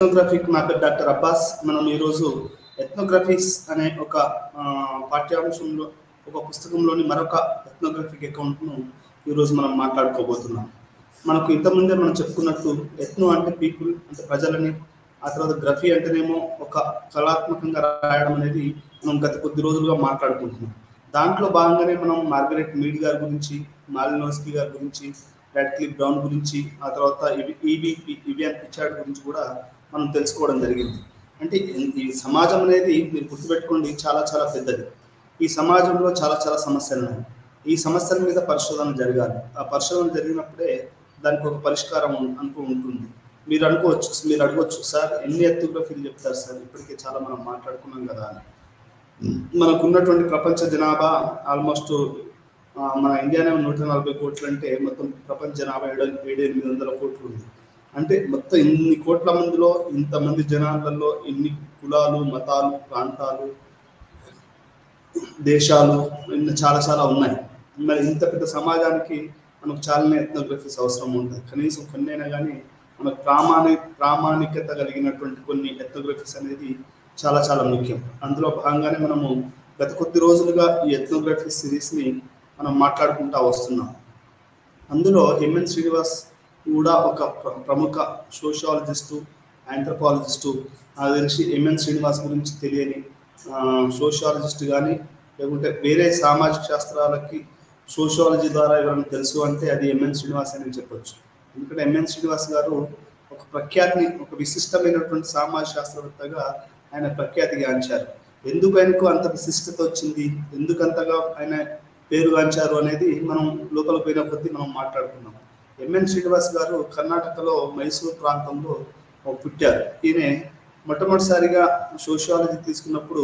ఎథ్నోగ్రఫీకి నా పేరు డాక్టర్ అబ్బాస్. మనం ఈరోజు ఎథ్నోగ్రఫీస్ అనే ఒక పాఠ్యాంశంలో ఒక పుస్తకంలోని మరొక ఎథ్నోగ్రఫిక్ అకౌంట్ను ఈరోజు మనం మాట్లాడుకోబోతున్నాం. మనకు ఇంతకుముందే మనం చెప్పుకున్నట్టు ఎథ్నో అంటే పీపుల్ అంటే ప్రజలని, ఆ తర్వాత గ్రఫీ అంటేనేమో ఒక కళాత్మకంగా రాయడం అనేది మనం గత కొద్ది రోజులుగా మాట్లాడుకుంటున్నాం. దాంట్లో భాగంగానే మనం మార్గరెట్ మీడ్ గారి గురించి, మాలినోస్కీ గారి గురించి, రాడ్క్లిఫ్ బ్రౌన్ గురించి, ఆ తర్వాత ఇవియాన్ పిచార్డ్ గురించి కూడా మనం తెలుసుకోవడం జరిగింది. అంటే ఈ సమాజం అనేది మీరు గుర్తుపెట్టుకోండి చాలా చాలా పెద్దది. ఈ సమాజంలో చాలా చాలా సమస్యలు ఉన్నాయి. ఈ సమస్యల మీద పరిశోధన జరగాలి. ఆ పరిశోధన జరిగినప్పుడే దానికి ఒక పరిష్కారం అంటూ ఉంటుంది. మీరు అడగవచ్చు సార్ ఎన్ని ఎథ్నోగ్రఫీలు చెప్తారు సార్, ఇప్పటికే చాలా మనం మాట్లాడుకున్నాం కదా అని. మనకు ఉన్నటువంటి ప్రపంచ జనాభా ఆల్మోస్ట్ మన ఇండియానే 140 కోట్లు అంటే మొత్తం ప్రపంచ జనాభా 700-800 కోట్లు ఉంది. అంటే మొత్తం ఇన్ని కోట్ల మందిలో ఇంతమంది జనాలలో ఇన్ని కులాలు, మతాలు, ప్రాంతాలు, దేశాలు చాలా చాలా ఉన్నాయి. మరి ఇంత పెద్ద సమాజానికి మనకు చాలానే ఎథ్నోగ్రఫీస్ అవసరం ఉంటుంది. కనీసం కొన్నైనా కానీ మనకు ప్రామాణికత కలిగినటువంటి కొన్ని ఎథ్నోగ్రఫీస్ అనేది చాలా చాలా ముఖ్యం. అందులో భాగంగానే మనము గత కొద్ది రోజులుగా ఈ ఎథ్నోగ్రఫీ సిరీస్ని మనం మాట్లాడుకుంటూ వస్తున్నాం. అందులో ఎంఎన్ శ్రీనివాస్ కూడా ఒక ప్రముఖ సోషియాలజిస్టు, ఆంథ్రోపాలజిస్టు. నాకు తెలిసి ఎంఎన్ శ్రీనివాస్ గురించి తెలియని సోషియాలజిస్ట్ కానీ లేకుంటే వేరే సామాజిక శాస్త్రాలకి సోషియాలజీ ద్వారా ఎవరైనా తెలుసు అంటే అది ఎంఎన్ శ్రీనివాస్ అని చెప్పొచ్చు. ఎందుకంటే ఎంఎన్ శ్రీనివాస్ గారు ఒక విశిష్టమైనటువంటి సామాజిక శాస్త్రవేత్తగా ఆయన ప్రఖ్యాతిగాంచారు. ఎందుకు ఆయనకు అంత విశిష్టత వచ్చింది, ఎందుకంతగా ఆయన పేరుగాంచారు అనేది మనం లోపల పోయిన కొద్దీ మనం మాట్లాడుకున్నాం. ఎంఎన్ శ్రీనివాస్ గారు కర్ణాటకలో మైసూర్ ప్రాంతంలో పుట్టారు. ఈయన మొట్టమొదటిసారిగా సోషియాలజీ తీసుకున్నప్పుడు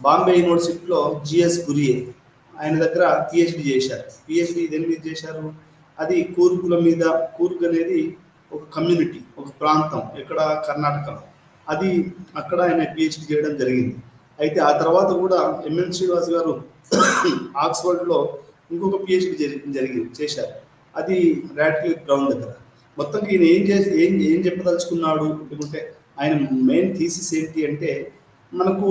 బాంబే యూనివర్సిటీలో జిఎస్ గురియే ఆయన దగ్గర పిహెచ్డి చేశారు. పిహెచ్డి దేని మీద చేశారు? అది కూర్గుల మీద. కూర్గ్ అనేది ఒక కమ్యూనిటీ, ఒక ప్రాంతం ఎక్కడ కర్ణాటకలో. అది అక్కడ ఆయన పిహెచ్డి చేయడం జరిగింది. అయితే ఆ తర్వాత కూడా ఎంఎన్ శ్రీనివాస్ గారు ఆక్స్ఫర్డ్లో ఇంకొక పిహెచ్డి చేశారు. అది రాడ్క్లిఫ్ బ్రౌన్ దగ్గర. మొత్తం ఈయన ఏం చెప్పదలుచుకున్నాడు లేకుంటే ఆయన మెయిన్ థీసిస్ ఏంటి అంటే మనకు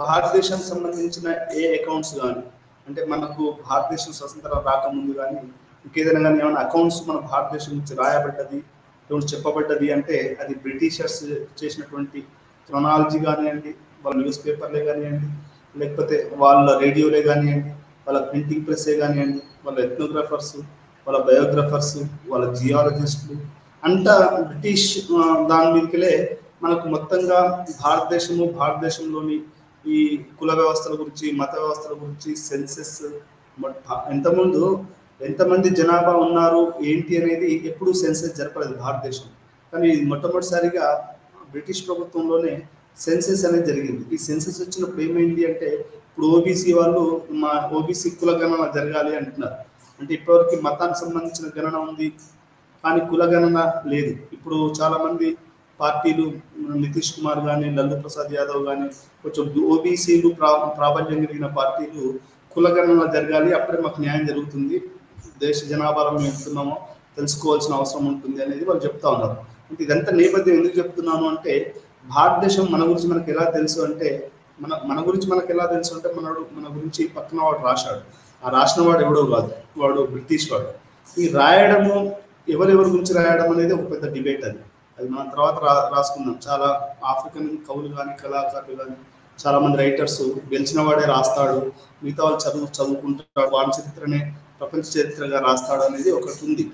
భారతదేశానికి సంబంధించిన ఏ అకౌంట్స్ కానీ, అంటే మనకు భారతదేశం స్వతంత్రం రాకముందు కానీ ఇంకేదైనా కానీ ఏమైనా అకౌంట్స్ మన భారతదేశం నుంచి రాయబడ్డది చెప్పబడ్డది అంటే అది బ్రిటిషర్స్ చేసినటువంటి క్రొనాలజీ కానివ్వండి, వాళ్ళ న్యూస్ పేపర్లే కానివ్వండి, లేకపోతే వాళ్ళ రేడియోలే కానివ్వండి, వాళ్ళ ప్రింటింగ్ ప్రెస్సే కానివ్వండి, వాళ్ళ ఎథ్నోగ్రాఫర్స్, వాళ్ళ బయోగ్రాఫర్స్, వాళ్ళ జియాలజిస్టులు అంతా బ్రిటిష్ దాని మీదకెళ్ళే మనకు మొత్తంగా భారతదేశంలోని ఈ కుల వ్యవస్థల గురించి, మత వ్యవస్థల గురించి, సెన్సెస్ ఎంతమంది జనాభా ఉన్నారు ఏంటి అనేది ఎప్పుడూ సెన్సెస్ జరపలేదు భారతదేశం. కానీ మొట్టమొదటిసారిగా బ్రిటిష్ ప్రభుత్వంలోనే సెన్సెస్ అనేది జరిగింది. ఈ సెన్సెస్ వచ్చినప్పుడు ఏమైంది అంటే ఇప్పుడు ఓబీసీ వాళ్ళు మా ఓబీసీ కుల గణన జరగాలి అంటున్నారు. అంటే ఇప్పటివరకు మతానికి సంబంధించిన గణన ఉంది కానీ కుల గణన లేదు. ఇప్పుడు చాలామంది పార్టీలు, నితీష్ కుమార్ కానీ, లల్లు ప్రసాద్ యాదవ్ కానీ, కొంచెం ఓబీసీలు ప్రాబల్యం కలిగిన పార్టీలు కుల గణన జరగాలి, అప్పుడే మాకు న్యాయం జరుగుతుంది, దేశ జనాభాలో మేము ఎంతున్నామో తెలుసుకోవాల్సిన అవసరం ఉంటుంది అనేది వాళ్ళు చెప్తా ఉన్నారు. అంటే ఇదంతా నేపథ్యం ఎందుకు చెప్తున్నాను అంటే భారతదేశం మన గురించి మనకు ఎలా తెలుసు అంటే మన గురించి పక్కన వాడు రాశాడు. ఆ రాసిన వాడు ఎవడో కాదు, వాడు బ్రిటిష్ వాడు. ఈ రాయడము ఎవరెవరి గురించి రాయడం అనేది ఒక పెద్ద డిబేట్. అది మనం తర్వాత రాసుకుందాం. చాలా ఆఫ్రికన్ కవులు కానీ, కళాకారులు కానీ, చాలామంది రైటర్స్ గెలిచిన వాడే రాస్తాడు, మిగతా వాళ్ళు చదువుకుంటాడు, వాడి చరిత్రనే ప్రపంచ చరిత్రగా రాస్తాడు అనేది ఒకటి ఉంది.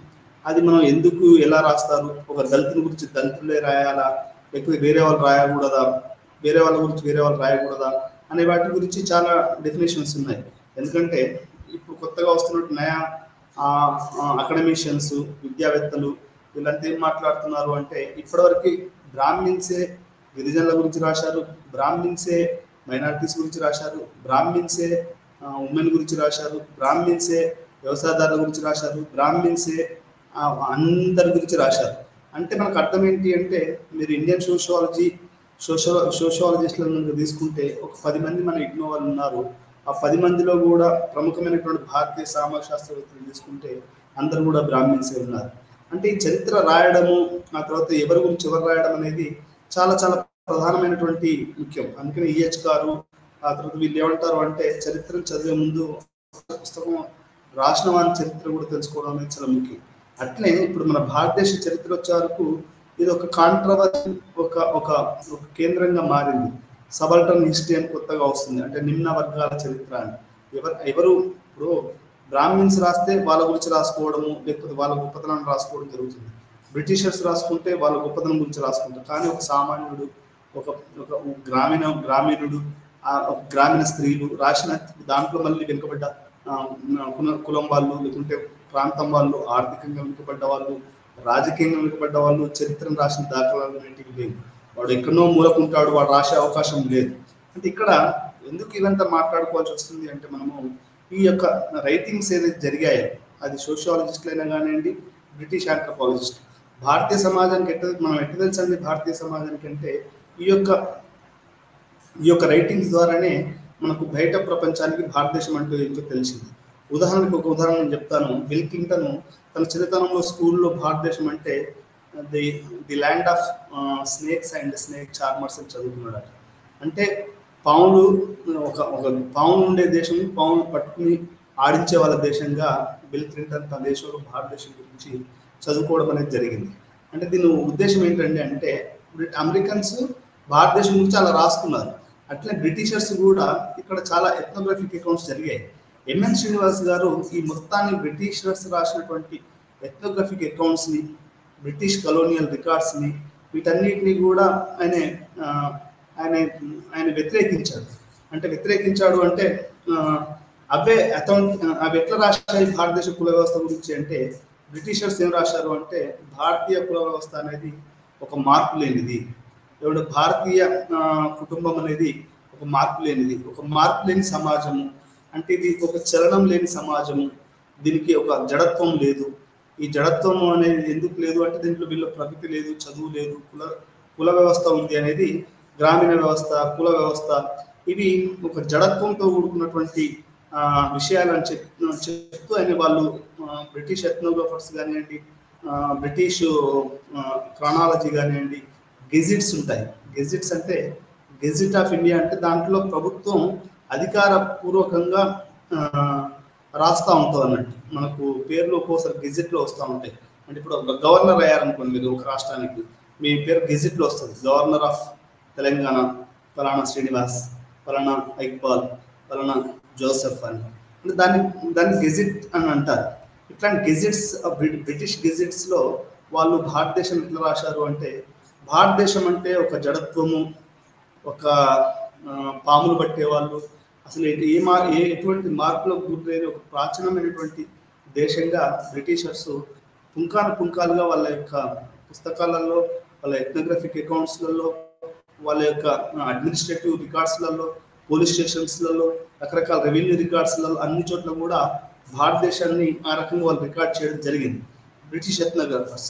అది మనం ఎందుకు ఎలా రాస్తారు, ఒక దళితుని గురించి దళితులే రాయాలా, లేకపోతే వేరే వాళ్ళు రాయకూడదా, వేరే వాళ్ళ గురించి వేరే వాళ్ళు రాయకూడదా అనే వాటి గురించి చాలా డెఫినేషన్స్ ఉన్నాయి. ఎందుకంటే ఇప్పుడు కొత్తగా వస్తున్నట్టు నయా అకాడమిషియన్స్, విద్యావేత్తలు వీళ్ళంతా ఏం మాట్లాడుతున్నారు అంటే ఇప్పటివరకు బ్రాహ్మిన్సే గిరిజనుల గురించి రాశారు, బ్రాహ్మిన్సే మైనారిటీస్ గురించి రాశారు, బ్రాహ్మిన్సే ఉమెన్ గురించి రాశారు, బ్రాహ్మిన్సే వ్యవసాయదారుల గురించి రాశారు, బ్రాహ్మిన్సే అందరి గురించి రాశారు. అంటే మనకు అర్థం ఏంటి అంటే మీరు ఇండియన్ సోషియాలజిస్టులను తీసుకుంటే ఒక 10 మంది మన ఇగ్నో వాళ్ళు ఉన్నారు. ఆ 10 మందిలో కూడా ప్రముఖమైనటువంటి భారతీయ సామాజిక శాస్త్రవేత్తలు తీసుకుంటే అందరూ కూడా బ్రాహ్మిన్సే ఉన్నారు. అంటే ఈ చరిత్ర రాయడము, ఆ తర్వాత ఎవరి గురించి ఎవరు రాయడం అనేది చాలా చాలా ప్రధానమైనటువంటి ముఖ్యం. అందుకని ఈహెచ్ గారు ఆ తర్వాత వీళ్ళు ఏమంటారు అంటే చరిత్రను చదివే ముందు పుస్తకం రాసిన వారి చరిత్ర కూడా తెలుసుకోవడం అనేది చాలా ముఖ్యం. అట్లే ఇప్పుడు మన భారతదేశ చరిత్ర వచ్చే వరకు ఇది ఒక కాంట్రవర్సీ, ఒక ఒక కేంద్రంగా మారింది. సబల్టన్ హిస్టరీ అని కొత్తగా వస్తుంది, అంటే నిమ్న వర్గాల చరిత్ర అని. ఎవరు ఇప్పుడు బ్రాహ్మిన్స్ రాస్తే వాళ్ళ గురించి రాసుకోవడము, లేకపోతే వాళ్ళ గొప్పతనాన్ని రాసుకోవడం జరుగుతుంది. బ్రిటిషర్స్ రాసుకుంటే వాళ్ళ గొప్పతనం గురించి రాసుకుంటారు. కానీ ఒక సామాన్యుడు, ఒక ఒక గ్రామీణుడు, గ్రామీణ స్త్రీలు రాసిన దాంట్లో మళ్ళీ వెనుకబడ్డ కులం వాళ్ళు, లేకుంటే ప్రాంతం వాళ్ళు, ఆర్థికంగా వెనుకబడ్డ వాళ్ళు, రాజకీయంగా వెనుకబడ్డ వాళ్ళు చరిత్రను రాసిన దాఖలాలు ఏంటివి లేవు. వాడు ఎక్కడో మూలకుంటాడు, వాడు రాసే అవకాశం లేదు. అంటే ఇక్కడ ఎందుకు ఇదంతా మాట్లాడుకోవాల్సి వస్తుంది అంటే, మనము ఈ యొక్క రైటింగ్స్ ఏదైతే జరిగాయో అది సోషియాలజిస్టులైనా కానివ్వండి, బ్రిటిష్ ఆంథ్రోపాలజిస్ట్, భారతీయ సమాజానికి మనం ఎట్లా తెలుసండి భారతీయ సమాజానికి అంటే ఈ యొక్క రైటింగ్స్ ద్వారానే మనకు బయట ప్రపంచానికి భారతదేశం అంటూ ఏంటో తెలిసింది. ఉదాహరణకు ఒక ఉదాహరణ నేను చెప్తాను. బిల్ క్లింటన్ తన చిన్నతనంలో స్కూల్లో భారతదేశం అంటే the land of snakes and snake charmers అని చదువుకున్నాడు. అంటే పాములు, ఒక పాములు ఉండే దేశం, పాములు పట్టుకుని ఆడించే వాళ్ళ దేశంగా బిల్ క్లింటన్ తన దేశంలో భారతదేశం గురించి చదువుకోవడం అనేది జరిగింది. అంటే దీని ఉద్దేశం ఏంటంటే అంటే అమెరికన్స్ భారతదేశం గురించి అలా రాసుకున్నారు. అట్లే బ్రిటిషర్స్ కూడా ఇక్కడ చాలా ఎథ్నోగ్రఫిక్ అకౌంట్స్ జరిగాయి. ఎంఎన్ శ్రీనివాస్ గారు ఈ మొత్తాన్ని బ్రిటిషర్స్ రాసినటువంటి ఎథ్నోగ్రఫిక్ అకౌంట్స్ని, బ్రిటిష్ కలోనియల్ రికార్డ్స్ని, వీటన్నిటిని కూడా ఆయన వ్యతిరేకించాడు. అంటే వ్యతిరేకించాడు అంటే అవి ఎట్లా రాశారు భారతదేశ కుల వ్యవస్థ గురించి అంటే, బ్రిటిషర్స్ ఏం రాశారు అంటే భారతీయ కుల వ్యవస్థ అనేది ఒక మార్పు లేనిది, భారతీయ కుటుంబం అనేది ఒక మార్పు లేనిది, ఒక మార్పు లేని సమాజము, అంటే ఇది ఒక చలనం లేని సమాజము, దీనికి ఒక జడత్వం లేదు. ఈ జడత్వం అనేది ఎందుకు లేదు అంటే దీంట్లో వీళ్ళ ప్రగతి లేదు, చదువు లేదు, కుల వ్యవస్థ ఉంది అనేది, గ్రామీణ వ్యవస్థ, కుల వ్యవస్థ, ఇవి ఒక జడత్వంతో కూడుకున్నటువంటి విషయాలని చెప్తూ అని వాళ్ళు బ్రిటిష్ ఎథ్నోగ్రాఫర్స్ కానివ్వండి, బ్రిటిష్ క్రానాలజీ కానివ్వండి, గెజిట్స్ ఉంటాయి. గెజిట్స్ అంటే గెజిట్ ఆఫ్ ఇండియా అంటే దాంట్లో ప్రభుత్వం అధికారపూర్వకంగా రాస్తూ ఉంటుంది అన్నట్టు. మనకు పేర్లు ఒక్కోసారి గెజిట్లో వస్తూ ఉంటాయి. అంటే ఇప్పుడు గవర్నర్ అయ్యారనుకోండి మీరు ఒక రాష్ట్రానికి, మీ పేరు గెజిట్లో వస్తుంది. గవర్నర్ ఆఫ్ తెలంగాణ ఫలానా శ్రీనివాస్, ఫలానా ఐక్బాల్, ఫలానా జోసెఫ్ అని, అంటే దాన్ని గెజిట్ అని అంటారు. ఇట్లాంటి గెజిట్స్, బ్రిటిష్ గెజిట్స్లో వాళ్ళు భారతదేశం ఎట్లా రాశారు అంటే, భారతదేశం అంటే ఒక జడత్వము, ఒక పాములు పట్టేవాళ్ళు, అసలు ఎటువంటి మార్పులకు గురైన ఒక ప్రాచీనమైనటువంటి దేశంగా బ్రిటిషర్స్ పుంకాలుగా వాళ్ళ యొక్క పుస్తకాలలో, వాళ్ళ ఎథ్నోగ్రఫిక్ అకౌంట్స్లలో, వాళ్ళ యొక్క అడ్మినిస్ట్రేటివ్ రికార్డ్స్లలో, పోలీస్ స్టేషన్స్లలో, రకరకాల రెవెన్యూ రికార్డ్స్లలో, అన్ని చోట్ల కూడా భారతదేశాన్ని ఆ రకంగా వాళ్ళు రికార్డ్ చేయడం జరిగింది. బ్రిటిష్ ఎథ్నోగ్రాఫర్స్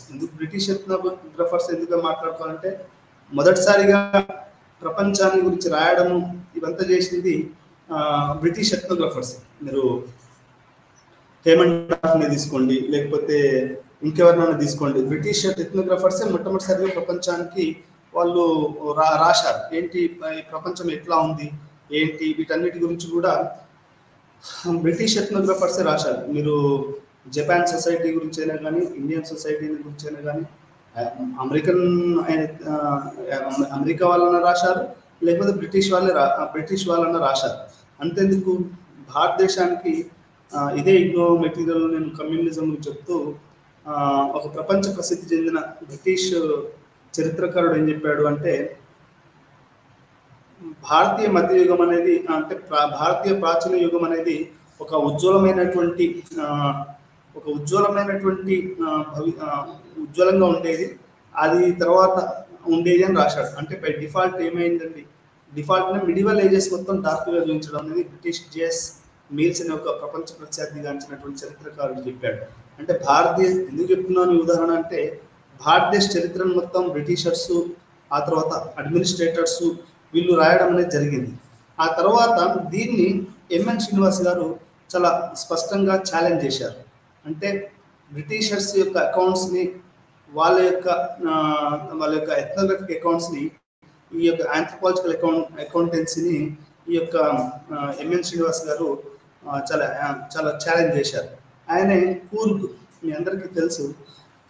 ఎందుకు మాట్లాడుకోవాలంటే, మొదటిసారిగా ప్రపంచాన్ని గురించి రాయడము ఇవంతా చేసింది బ్రిటిష్ ఎథ్నోగ్రాఫర్స్. మీరు హేమండ్ తీసుకోండి, లేకపోతే ఇంకెవరినైనా తీసుకోండి, బ్రిటిష్ ఎథ్నోగ్రాఫర్సే మొట్టమొదటిసారిగా ప్రపంచానికి వాళ్ళు రాశారు. ఏంటి ప్రపంచం ఎట్లా ఉంది ఏంటి వీటన్నిటి గురించి కూడా బ్రిటిష్ ఎథ్నోగ్రాఫర్సే రాశారు. మీరు జపాన్ సొసైటీ గురించి అయినా కానీ, ఇండియన్ సొసైటీ గురించి అయినా కానీ, అమెరికా వాళ్ళన్న రాశారు, లేకపోతే బ్రిటిష్ వాళ్ళన్న రాశారు. అంతేందుకు భారతదేశానికి ఇదే ఇగ్నో మెటీరియల్ నేను కమ్యూనిజం చెప్తూ ఒక ప్రపంచ ప్రసిద్ధి చెందిన బ్రిటిష్ చరిత్రకారుడు ఏం చెప్పాడు అంటే, భారతీయ మధ్యయుగం అనేది, అంటే భారతీయ ప్రాచీన యుగం అనేది ఒక ఉజ్వలంగా ఉండేది, అది తర్వాత ఉండేది అని రాశాడు. అంటే బై డిఫాల్ట్ ఏమైందండి, డిఫాల్ట్గా మిడివల్ ఏజెస్ మొత్తం డార్క్గా చూపించడం అనేది బ్రిటిష్ జేఎస్ మీల్స్ అనే ఒక ప్రపంచ ప్రఖ్యాతిగాంచినటువంటి చరిత్రకారుడు చెప్పాడు. అంటే ఎందుకు చెప్తున్నాను ఉదాహరణ అంటే, భారతదేశ చరిత్రను మొత్తం బ్రిటిషర్స్, ఆ తర్వాత అడ్మినిస్ట్రేటర్స్ వీళ్ళు రాయడం అనేది జరిగింది. ఆ తర్వాత దీన్ని ఎంఎన్ శ్రీనివాస్ గారు చాలా స్పష్టంగా ఛాలెంజ్ చేశారు. అంటే బ్రిటిషర్స్ యొక్క అకౌంట్స్ని వాళ్ళ యొక్క ఎథ్నోగ్రఫిక్ అకౌంట్స్ని, ఈ యొక్క ఆంథ్రోపాలజికల్ అకౌంటెన్సీని ఈ యొక్క ఎంఎన్ శ్రీనివాస్ గారు చాలా చాలా ఛాలెంజ్ చేశారు. ఆయన కూర్గ్, మీ అందరికీ తెలుసు,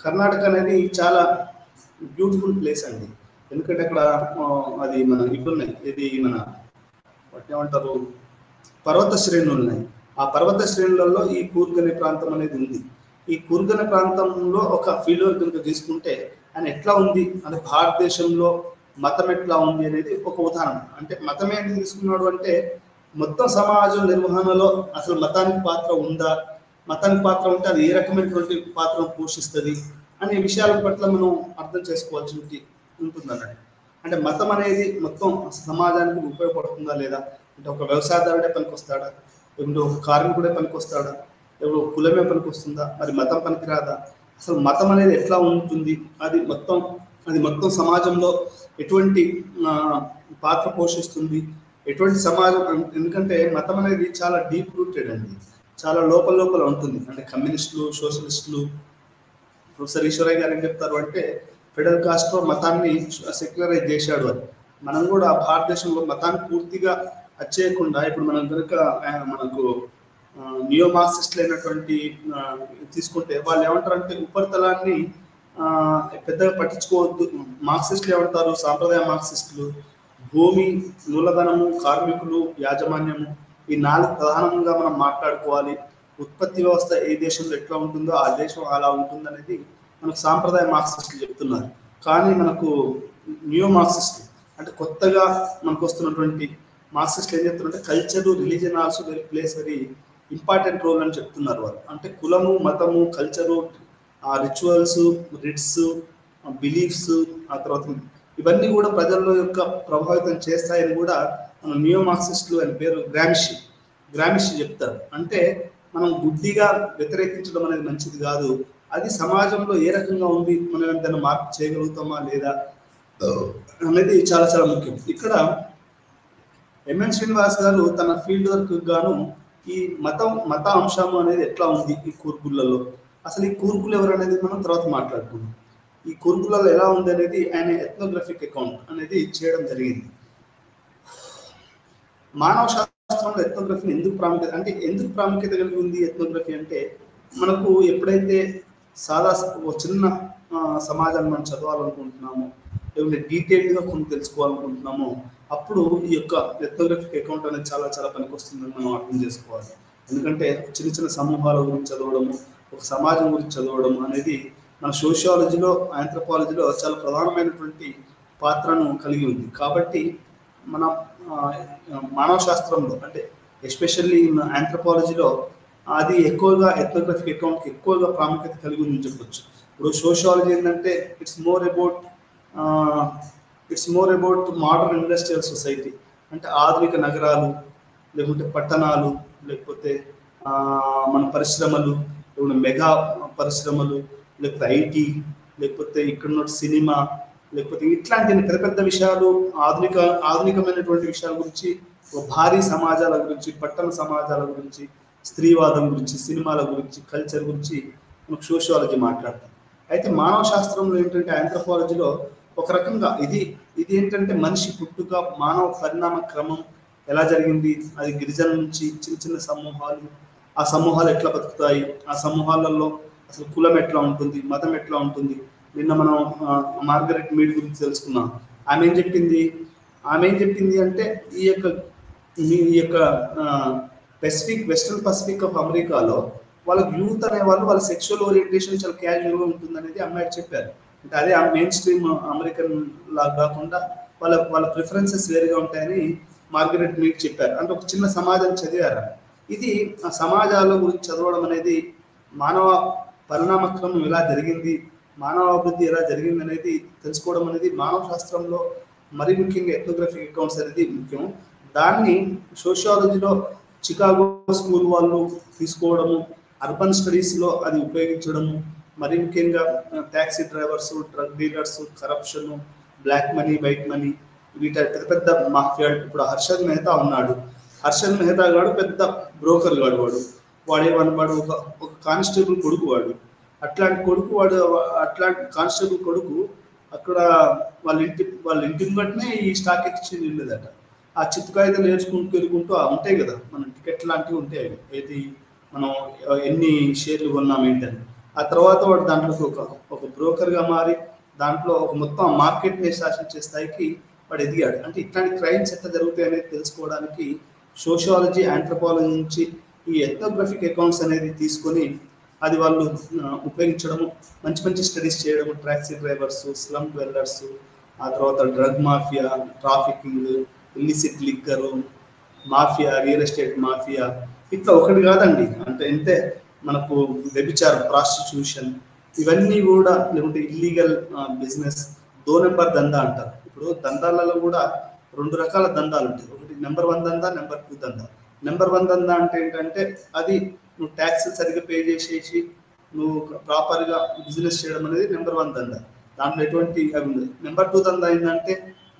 కర్ణాటక అనేది చాలా బ్యూటిఫుల్ ప్లేస్ అండి. ఎందుకంటే అక్కడ అది మన ఇప్పుడున్నాయి, ఇది మన వాటిని ఏమంటారు, పర్వత శ్రేణులు ఉన్నాయి. ఆ పర్వత శ్రేణులలో ఈ కూర్గ్ అనే ప్రాంతం అనేది ఉంది. ఈ కూర్గ్ అనే ప్రాంతంలో ఒక ఫీల్డ్ వర్క్ కనుక తీసుకుంటే ఆయన ఎట్లా ఉంది అంటే భారతదేశంలో మతం ఎట్లా ఉంది అనేది ఒక ఉదాహరణ. అంటే మతం ఏంటి తీసుకున్నాడు అంటే మొత్తం సమాజం నిర్వహణలో అసలు మతానికి పాత్ర ఉందా, మతానికి పాత్ర ఉంటే అది ఏ రకమైనటువంటి పాత్రను పోషిస్తుంది అనే విషయాల పట్ల మనం అర్థం చేసుకోవాల్సి ఉంటుంది అన్నట్టు. అంటే మతం అనేది మొత్తం సమాజానికి ఉపయోగపడుతుందా లేదా, అంటే ఒక వ్యవసాయదారుడే పనికొస్తాడా, లేకుంటే ఒక కార్మికుడే పనికొస్తాడా, లేకపోతే ఒక కులమే పనికొస్తుందా, మరి మతం పనికిరాదా, అసలు మతం అనేది ఎట్లా ఉంటుంది, అది మొత్తం సమాజంలో ఎటువంటి పాత్ర పోషిస్తుంది, ఎటువంటి సమాజం. ఎందుకంటే మతం అనేది చాలా డీప్ రూటెడ్ అండి, చాలా లోపల ఉంటుంది. అంటే కమ్యూనిస్టులు, సోషలిస్టులు, ప్రొఫెసర్ ఈశ్వరయ్య గారు ఏం చెప్తారు అంటే ఫిడెల్ కాస్ట్రో మతాన్ని సెక్యులరైజ్ చేశాడు అని. మనం కూడా భారతదేశంలో మతాన్ని పూర్తిగా వచ్చేయకుండా ఇప్పుడు మనం కనుక మనకు నియో మార్క్సిస్టులు అయినటువంటి తీసుకుంటే వాళ్ళు ఏమంటారంటే ఉపరితలాన్ని పెద్దగా పట్టించుకోవద్దు. మార్క్సిస్టులు ఏమంటారు, సాంప్రదాయ మార్క్సిస్టులు భూమి, మూలధనము, కార్మికులు, యాజమాన్యము, ఈ 4 ప్రధానంగా మనం మాట్లాడుకోవాలి. ఉత్పత్తి వ్యవస్థ ఏ దేశంలో ఎట్లా ఉంటుందో ఆ దేశం అలా ఉంటుంది అనేది మనకు సాంప్రదాయ మార్క్సిస్టులు చెప్తున్నారు. కానీ మనకు న్యూ మార్క్సిస్టులు అంటే కొత్తగా మనకు వస్తున్నటువంటి మార్క్సిస్టులు ఏం చెప్తున్నారంటే culture, religion also plays very important role అని చెప్తున్నారు వాళ్ళు. అంటే కులము, మతము, కల్చరు, రిచువల్స్, రిట్స్, బిలీఫ్స్, ఆ తర్వాత ఇవన్నీ కూడా ప్రజల్లో యొక్క ప్రభావితం చేస్తాయని కూడా మన నియో మార్క్సిస్టులు అని పేరు గ్రామిషి చెప్తారు. అంటే మనం గుడ్డిగా వ్యతిరేకించడం అనేది మంచిది కాదు, అది సమాజంలో ఏ రకంగా ఉంది, మనం ఏదైనా మార్పు చేయగలుగుతామా లేదా అనేది చాలా చాలా ముఖ్యం. ఇక్కడ ఎంఎన్ శ్రీనివాస్ గారు తన ఫీల్డ్ వర్క్ గాను ఈ మత అంశం అనేది ఎట్లా ఉంది ఈ కూర్గులలో, అసలు ఈ కూర్గులు ఎవరు అనేది మనం తర్వాత మాట్లాడుకుందాం. ఈ కూర్గులలో ఎలా ఉంది అనేది ఆయన ఎథ్నోగ్రఫిక్ అకౌంట్ అనేది చేయడం జరిగింది. మానవ శాస్త్రంలో ఎథ్నోగ్రఫీని ఎందుకు ప్రాముఖ్యత కలిగి ఉంది ఎథ్నోగ్రఫీ అంటే, మనకు ఎప్పుడైతే ఒక చిన్న సమాజాన్ని మనం చదవాలనుకుంటున్నామో, లేకుంటే డీటెయిల్డ్గా కొన్ని తెలుసుకోవాలనుకుంటున్నామో, అప్పుడు ఈ యొక్క ఎథ్నోగ్రఫిక్ అకౌంట్ అనేది చాలా చాలా పనికొస్తుందని మనం అర్థం చేసుకోవాలి. ఎందుకంటే చిన్న సమూహాల గురించి చదవడము, ఒక సమాజం గురించి చదవడం అనేది మన సోషియాలజీలో, ఆంథ్రోపాలజీలో చాలా ప్రధానమైనటువంటి పాత్రను కలిగి ఉంది. కాబట్టి మన మానవ శాస్త్రంలో అంటే ఎస్పెషల్లీ ఆంథ్రోపాలజీలో అది ఎక్కువగా ఎథ్నోగ్రఫిక్ అకౌంట్కి ఎక్కువగా ప్రాముఖ్యత కలిగి ఉందని చెప్పొచ్చు. ఇప్పుడు సోషియాలజీ ఏంటంటే it's more about modern industrial society, అంటే ఆధునిక నగరాలు, లేకుంటే పట్టణాలు, లేకపోతే మన పరిశ్రమలు, లేకుంటే మెగా పరిశ్రమలు, లేకపోతే ఐటీ, లేకపోతే ఇక్కడ సినిమా, లేకపోతే ఇట్లాంటి పెద్ద పెద్ద విషయాలు, ఆధునికమైనటువంటి విషయాల గురించి, భారీ సమాజాల గురించి, పట్టణ సమాజాల గురించి, స్త్రీవాదం గురించి, సినిమాల గురించి, కల్చర్ గురించి మనకు సోషియాలజీ మాట్లాడతాం. అయితే మానవ శాస్త్రంలో ఏంటంటే ఆంథ్రోపాలజీలో ఒక రకంగా ఇది ఏంటంటే మనిషి పుట్టుక, మానవ పరిణామ క్రమం ఎలా జరిగింది, అది గిరిజన నుంచి చిన్న సమూహాలు, ఆ సమూహాలు ఎట్లా బతుకుతాయి, ఆ సమూహాలలో అసలు కులం ఎట్లా ఉంటుంది, మతం ఎట్లా ఉంటుంది. నిన్న మనం మార్గరెట్ మీడ్ గురించి తెలుసుకున్నాం. ఆమె ఏం చెప్పింది అంటే ఈ యొక్క వెస్టర్న్ పసిఫిక్ ఆఫ్ అమెరికాలో వాళ్ళకి యూత్ అనే వాళ్ళ సెక్షువల్ ఓరియంటేషన్ చాలా క్యాజువల్గా ఉంటుంది అనేది అమ్మాయి చెప్పారు. అంటే అదే మెయిన్ స్ట్రీమ్ అమెరికన్ లాగా కాకుండా వాళ్ళ ప్రిఫరెన్సెస్ వేరుగా ఉంటాయని మార్గరెట్ మీడ్ చెప్పారు. అంటే ఒక చిన్న సమాజం చదివారు. ఇది ఆ సమాజాల గురించి చదవడం అనేది, మానవ పరిణామక్రమం ఎలా జరిగింది, మానవ అభివృద్ధి ఎలా జరిగింది అనేది తెలుసుకోవడం అనేది మానవ శాస్త్రంలో మరీ ముఖ్యంగా ఎథ్నోగ్రఫిక్ అకౌంట్స్ అనేది ముఖ్యం. దాన్ని సోషియాలజీలో చికాగో స్కూల్ వాళ్ళు తీసుకోవడము, అర్బన్ స్టడీస్లో అది ఉపయోగించడము, మరి ముఖ్యంగా taxi drivers, drug dealers, corruption, black money, white money, వీటి పెద్ద పెద్ద మాఫియా. ఇప్పుడు హర్షద్ మెహతా ఉన్నాడు. హర్షద్ మెహతా గాడు పెద్ద బ్రోకర్ గాడు. వాడేమన్నవాడు ఒక కానిస్టేబుల్ కొడుకు. అట్లాంటి కొడుకు వాడు, అట్లాంటి కానిస్టేబుల్ కొడుకు అక్కడ వాళ్ళ ఇంటి బట్టినే ఈ స్టాక్ ఎక్స్చేంజ్ ఉండేదట. ఆ చిత్తు కాగితాలు నేర్చుకుంటూ వెళ్ళుకుంటూ ఉంటాయి కదా మన టికెట్ లాంటివి ఉంటాయి, ఏది మనం ఎన్ని షేర్లు కొన్నాం ఏంటని. ఆ తర్వాత వాడు దాంట్లో ఒక బ్రోకర్గా మారి దాంట్లో ఒక మొత్తం మార్కెట్ని శాసించే స్థాయికి వాడు ఎదిగాడు. అంటే ఇట్లాంటి క్రైమ్స్ ఎట్లా జరుగుతాయి అనేది తెలుసుకోవడానికి సోషియాలజీ, ఆంథ్రోపాలజీ నుంచి ఈ ఎథ్నోగ్రఫిక్ అకౌంట్స్ అనేది తీసుకొని అది వాళ్ళు ఉపయోగించడము, మంచి మంచి స్టడీస్ చేయడము, టాక్సీ డ్రైవర్స్, స్లమ్ డ్వెల్లర్స్, ఆ తర్వాత drug mafia, trafficking, illicit liquor mafia, real estate mafia, ఇట్లా ఒకటి కాదండి. అంటే అంతే మనకు వ్యభిచారం, ప్రాస్టిట్యూషన్, ఇవన్నీ కూడా, లేకుంటే ఇల్లీగల్ బిజినెస్, 2 నెంబర్ దందా అంటారు. ఇప్పుడు దందాలలో కూడా 2 రకాల దందాలు ఉంటాయి. ఒకటి నెంబర్ 1 దందా, నెంబర్ 2 దందా. నెంబర్ 1 దందా అంటే ఏంటంటే అది నువ్వు ట్యాక్స్ సరిగ్గా పే చేసేసి నువ్వు ప్రాపర్గా బిజినెస్ చేయడం అనేది నెంబర్ 1 దందా. దాంట్లో ఎటువంటి అవి ఉంది. నెంబర్ 2 దందా ఏంటంటే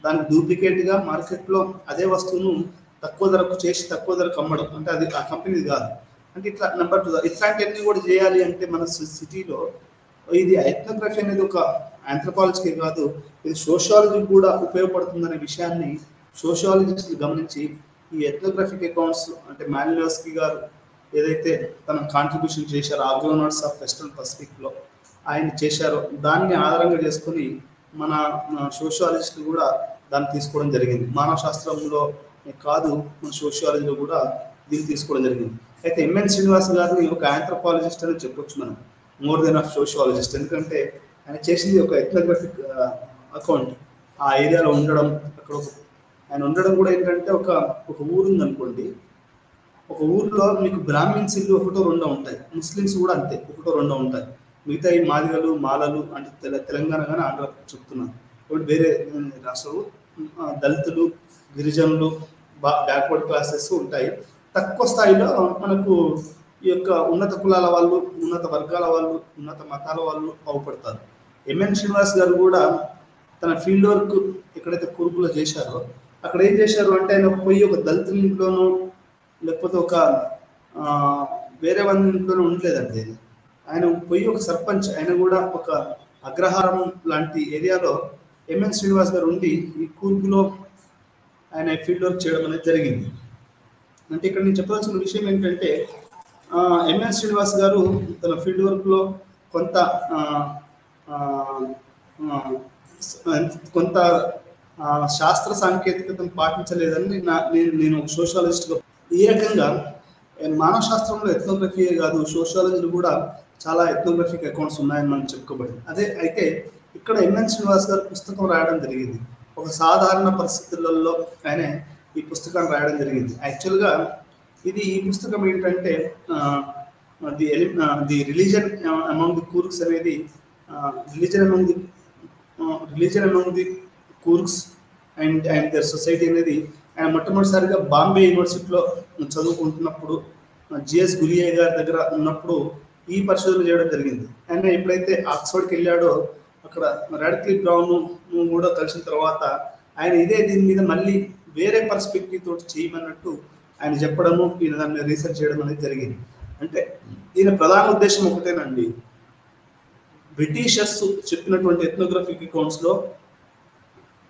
దానికి డూప్లికేట్గా మార్కెట్లో అదే వస్తువును తక్కువ ధరకు చేసి తక్కువ ధరకు అమ్మడం, అంటే అది ఆ కంపెనీది కాదు. అంటే ఇట్లా నెంబర్ 2 ఇట్లాంటివన్నీ కూడా చేయాలి అంటే మన సిటీలో ఇది ఎథ్నోగ్రఫీ అనేది ఒక ఆంథ్రోపాలజీకే కాదు, ఇది సోషియాలజీకి కూడా ఉపయోగపడుతుందనే విషయాన్ని సోషియాలజిస్టులు గమనించి ఈ ఎథ్నోగ్రఫిక్ అకౌంట్స్ అంటే మాలినోవ్స్కీ గారు ఏదైతే తన కాంట్రిబ్యూషన్ చేశారో ఆర్గనైజర్స్ ఆఫ్ వెస్టర్న్ పసిఫిక్లో ఆయన చేశారో దాన్ని ఆధారంగా చేసుకుని మన సోషియాలజిస్టులు కూడా దాన్ని తీసుకోవడం జరిగింది. మానవ శాస్త్రంలో కాదు, మన సోషియాలజీలో కూడా దీన్ని తీసుకోవడం జరిగింది. అయితే ఎంఎన్ శ్రీనివాస్ గారిని ఒక ఆంథ్రోపాలజిస్ట్ అని చెప్పొచ్చు మనం, మోర్ దెన్ ఆఫ్ సోషియాలజిస్ట్. ఎందుకంటే ఆయన చేసింది ఒక ఎథ్నోగ్రఫిక్ అకౌంట్. ఆ ఏరియాలో ఉండడం, అక్కడ ఆయన ఉండడం కూడా ఏంటంటే ఒక ఊరు ఉందనుకోండి, ఒక ఊరిలో మీకు బ్రాహ్మిన్స్ ఇల్లు 1-2 ఉంటాయి, ముస్లిమ్స్ కూడా అంతే 1-2 ఉంటాయి. మిగతా ఈ మాదిగలు, మాలలు అంటే తెలంగాణ కానీ ఆంధ్ర చెప్తున్నాను, ఇప్పుడు వేరే రాష్ట్రాలు దళితులు, గిరిజనులు, బ్యాక్వర్డ్ క్లాసెస్ ఉంటాయి. తక్కువ స్థాయిలో మనకు ఈ యొక్క ఉన్నత కులాల వాళ్ళు, ఉన్నత వర్గాల వాళ్ళు, ఉన్నత మతాల వాళ్ళు బాగుపడతారు. ఎంఎన్ శ్రీనివాస్ గారు కూడా తన ఫీల్డ్ వర్క్ ఎక్కడైతే కూర్పులో చేశారో అక్కడ ఏం చేశారు అంటే ఆయన పోయి ఒక దళితుల ఇంట్లోనూ లేకపోతే ఒక వేరే వాళ్ళ ఇంట్లోనూ ఉండలేదండి. ఆయన పోయి ఒక సర్పంచ్, ఆయన కూడా ఒక అగ్రహారం లాంటి ఏరియాలో ఎంఎన్ శ్రీనివాస్ గారు ఉండి ఈ కూర్పులో ఆయన ఫీల్డ్ వర్క్ చేయడం అనేది జరిగింది. అంటే ఇక్కడ నేను చెప్పవలసిన విషయం ఏంటంటే ఎంఎన్ శ్రీనివాస్ గారు తన ఫీల్డ్ వర్క్లో కొంత శాస్త్ర సాంకేతికతను పాటించలేదని నేను ఒక సోషాలజిస్ట్గా. ఈ రకంగా మానవ శాస్త్రంలో ఎథ్నోగ్రఫీయే కాదు, సోషాలజీలో కూడా చాలా ఎథ్నోగ్రఫిక్ అకౌంట్స్ ఉన్నాయని మనం చెప్పుకోబడింది. అయితే ఇక్కడ ఎంఎన్ శ్రీనివాస్ గారు పుస్తకం రాయడం జరిగింది. ఒక సాధారణ పరిస్థితులలో ఆయన ఈ పుస్తకాన్ని రాయడం జరిగింది. యాక్చువల్గా ఈ పుస్తకం ఏంటంటే the religion among the Coorgs అనేది religion among the Coorgs and their society అనేది ఆయన మొట్టమొదటిసారిగా బాంబే యూనివర్సిటీలో చదువుకుంటున్నప్పుడు జిఎస్ గురియే గారి దగ్గర ఉన్నప్పుడు ఈ పరిశోధన చేయడం జరిగింది. ఆయన ఎప్పుడైతే ఆక్స్ఫర్డ్కి వెళ్ళాడో అక్కడ రాడిక్లిఫ్ బ్రౌన్ కూడా కలిసిన తర్వాత ఆయన దీని మీద మళ్ళీ వేరే పర్స్పెక్టివ్ తోటి చేయమన్నట్టు ఆయన చెప్పడము, ఈయన దాన్ని రీసెర్చ్ చేయడం అనేది జరిగింది. అంటే ఈయన ప్రధాన ఉద్దేశం ఒకటేనండి, బ్రిటిషర్స్ చెప్పినటువంటి ఎథ్నోగ్రఫిక్ అకౌంట్స్లో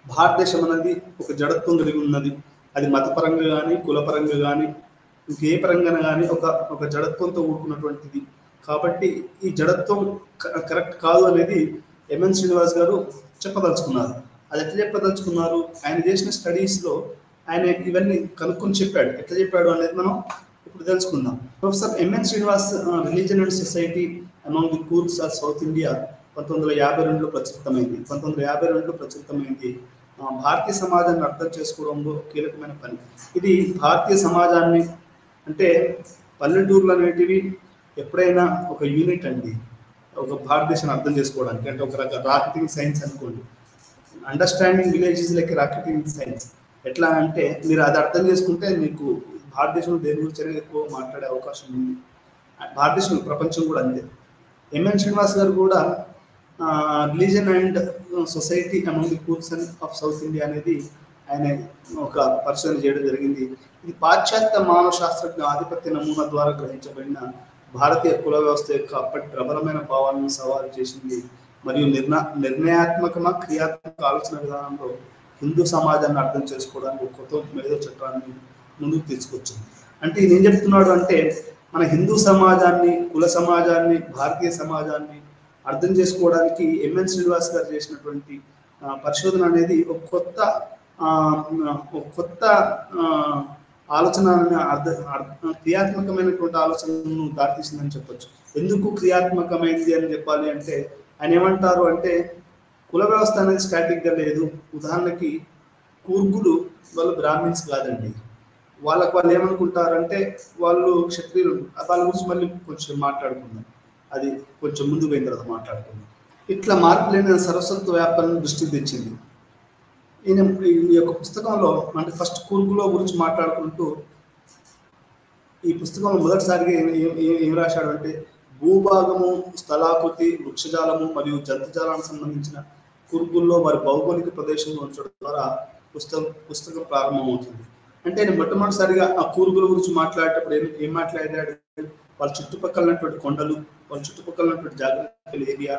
భారతదేశం అనేది ఒక జడత్వం కలిగి ఉన్నది. అది మతపరంగా కానీ, కులపరంగా కానీ, ఇంకే పరంగా కానీ ఒక జడత్వంతో కూడుకున్నటువంటిది. కాబట్టి ఈ జడత్వం కరెక్ట్ కాదు అనేది ఎంఎన్ శ్రీనివాస్ గారు చెప్పదలుచుకున్నారు. అది ఎట్లా చెప్పదలుచుకున్నారు, ఆయన చేసిన స్టడీస్లో ఆయన ఇవన్నీ కనుక్కొని చెప్పాడు. ఎట్లా చెప్పాడు అనేది మనం ఇప్పుడు తెలుసుకుందాం. Professor MN Srinivas religion and society among the Coorgs of South India 1952లో ప్రచురితమైంది. 1952లో ప్రచురితమైంది. భారతీయ సమాజాన్ని అర్థం చేసుకోవడంలో కీలకమైన పని ఇది. భారతీయ సమాజాన్ని అంటే పల్లెటూర్లు అనేటివి ఎప్పుడైనా ఒక యూనిట్ అండి, ఒక భారతదేశాన్ని అర్థం చేసుకోవడానికి. అంటే ఒక రకం రాకెటింగ్ సైన్స్ అనుకోండి, understanding villages like rocketing science. ఎట్లా అంటే మీరు అది అర్థం చేసుకుంటే మీకు భారతదేశంలో దేని గురించి ఎక్కువ మాట్లాడే అవకాశం ఉంది. భారతదేశం, ప్రపంచం కూడా అంతే. ఎంఎన్ శ్రీనివాస్ గారు కూడా religion and society among the Coorgs of South India అనేది ఆయన ఒక పరిశోధన చేయడం జరిగింది. ఇది పాశ్చాత్య మానవ శాస్త్రజ్ఞ ఆధిపత్య నమూనా ద్వారా గ్రహించబడిన భారతీయ కుల వ్యవస్థ యొక్క అప్పటి ప్రబలమైన భావాలను సవాలు చేసింది మరియు నిర్ణయాత్మక క్రియాత్మక ఆలోచన విధానంలో హిందూ సమాజాన్ని అర్థం చేసుకోవడానికి ఒక కొత్త మేధో చట్టాన్ని ముందుకు తీసుకొచ్చింది. అంటే ఇది ఏం చెప్తున్నాడు అంటే మన హిందూ సమాజాన్ని, కుల సమాజాన్ని, భారతీయ సమాజాన్ని అర్థం చేసుకోవడానికి ఎంఎన్ శ్రీనివాస్ గారు చేసినటువంటి పరిశోధన అనేది ఒక కొత్త ఆలోచన, క్రియాత్మకమైనటువంటి ఆలోచనను దారితీసిందని చెప్పొచ్చు. ఎందుకు క్రియాత్మకమైంది అని చెప్పాలి అంటే ఆయన ఏమంటారు అంటే కుల వ్యవస్థ అనేది స్టాటిక్గా లేదు. ఉదాహరణకి కూర్గులు వాళ్ళు బ్రాహ్మిన్స్ కాదండి, వాళ్ళు ఏమనుకుంటారంటే వాళ్ళు క్షత్రియులు. వాళ్ళ గురించి మళ్ళీ కొంచెం మాట్లాడుకుందాం, అది కొంచెం ముందు పోయిన తర్వాత మాట్లాడుకుందాం. ఇట్లా మార్పులేని సరస్వత్వ వ్యాపారం దృష్టికి తెచ్చింది. ఈయన ఈ యొక్క పుస్తకంలో అంటే ఫస్ట్ కూర్గులో గురించి మాట్లాడుకుంటూ ఈ పుస్తకంలో మొదటిసారిగా ఏం రాశాడు అంటే భూభాగము, స్థలాకృతి, వృక్షజాలము మరియు జంతుజాలానికి సంబంధించిన కూర్గుల్లో వారి భౌగోళిక ప్రదేశంలో ఉంచడం ద్వారా పుస్తకం ప్రారంభమవుతుంది. అంటే నేను మొట్టమొదటిసారిగా ఆ కూర్గుల గురించి మాట్లాడేటప్పుడు ఏం మాట్లాడాడు, వాళ్ళ చుట్టుపక్కల ఉన్నటువంటి కొండలు, వాళ్ళ చుట్టుపక్కల ఉన్నటువంటి జాగ్రత్తల ఏరియా,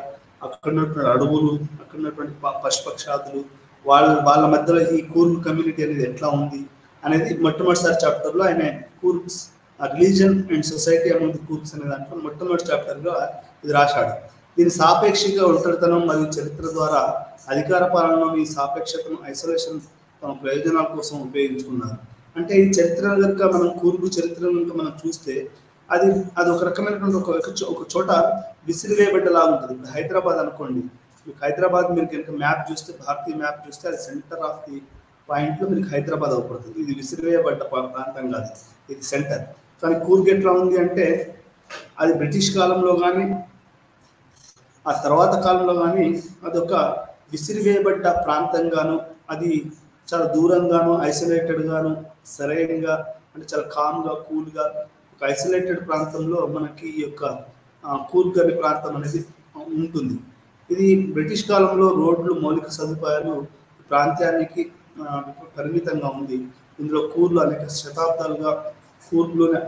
అక్కడ ఉన్నటువంటి అడవులు, అక్కడ ఉన్నటువంటి పశుపక్షాదులు, వాళ్ళ మధ్యలో ఈ కూర్గ్ కమ్యూనిటీ అనేది ఎట్లా ఉంది అనేది మొట్టమొదటిసారి చాప్టర్లో ఆయన కూర్గ్స్ రిలీజన్ అండ్ సొసైటీ అమౌంట్ కూర్గ్స్ అనే దాంట్లో మొట్టమొదటి చాప్టర్గా ఇది రాశాడు. దీని సాపేక్షిక ఒంటరితనం మరియు చరిత్ర ద్వారా అధికార పాలనలో ఈ సాపేక్షతను, ఐసోలేషన్ తమ ప్రయోజనాల కోసం ఉపయోగించుకున్నారు. అంటే ఈ చరిత్ర కనుక మనం కూర్గు చరిత్ర కనుక మనం చూస్తే అది ఒక రకమైనటువంటి ఒక చోట విసిరివేయబడ్డలాగా ఉంటుంది. ఇప్పుడు హైదరాబాద్ అనుకోండి, మీకు హైదరాబాద్ మీరు కనుక మ్యాప్ చూస్తే, భారతీయ మ్యాప్ చూస్తే అది సెంటర్ ఆఫ్ ది పాయింట్లో మీకు హైదరాబాద్ అవుపడుతుంది. ఇది విసిరివేయబడ్డ ప్రాంతం కాదు, ఇది సెంటర్. కానీ కూర్గ్ ఎట్లా ఉంది అంటే అది బ్రిటిష్ కాలంలో కానీ ఆ తర్వాత కాలంలో కానీ అదొక విసిరివేయబడ్డ ప్రాంతంగాను, అది చాలా దూరంగాను, ఐసోలేటెడ్గాను, సరైనగా అంటే చాలా కామ్గా, కూల్గా ఒక ఐసోలేటెడ్ ప్రాంతంలో మనకి ఈ యొక్క కూర్గ్ అనే ప్రాంతం అనేది ఉంటుంది. ఇది బ్రిటిష్ కాలంలో రోడ్లు, మౌలిక సదుపాయాలు ప్రాంతానికి పరిమితంగా ఉంది. ఇందులో కూర్లు అనేక శతాబ్దాలుగా కూర్గ్లోని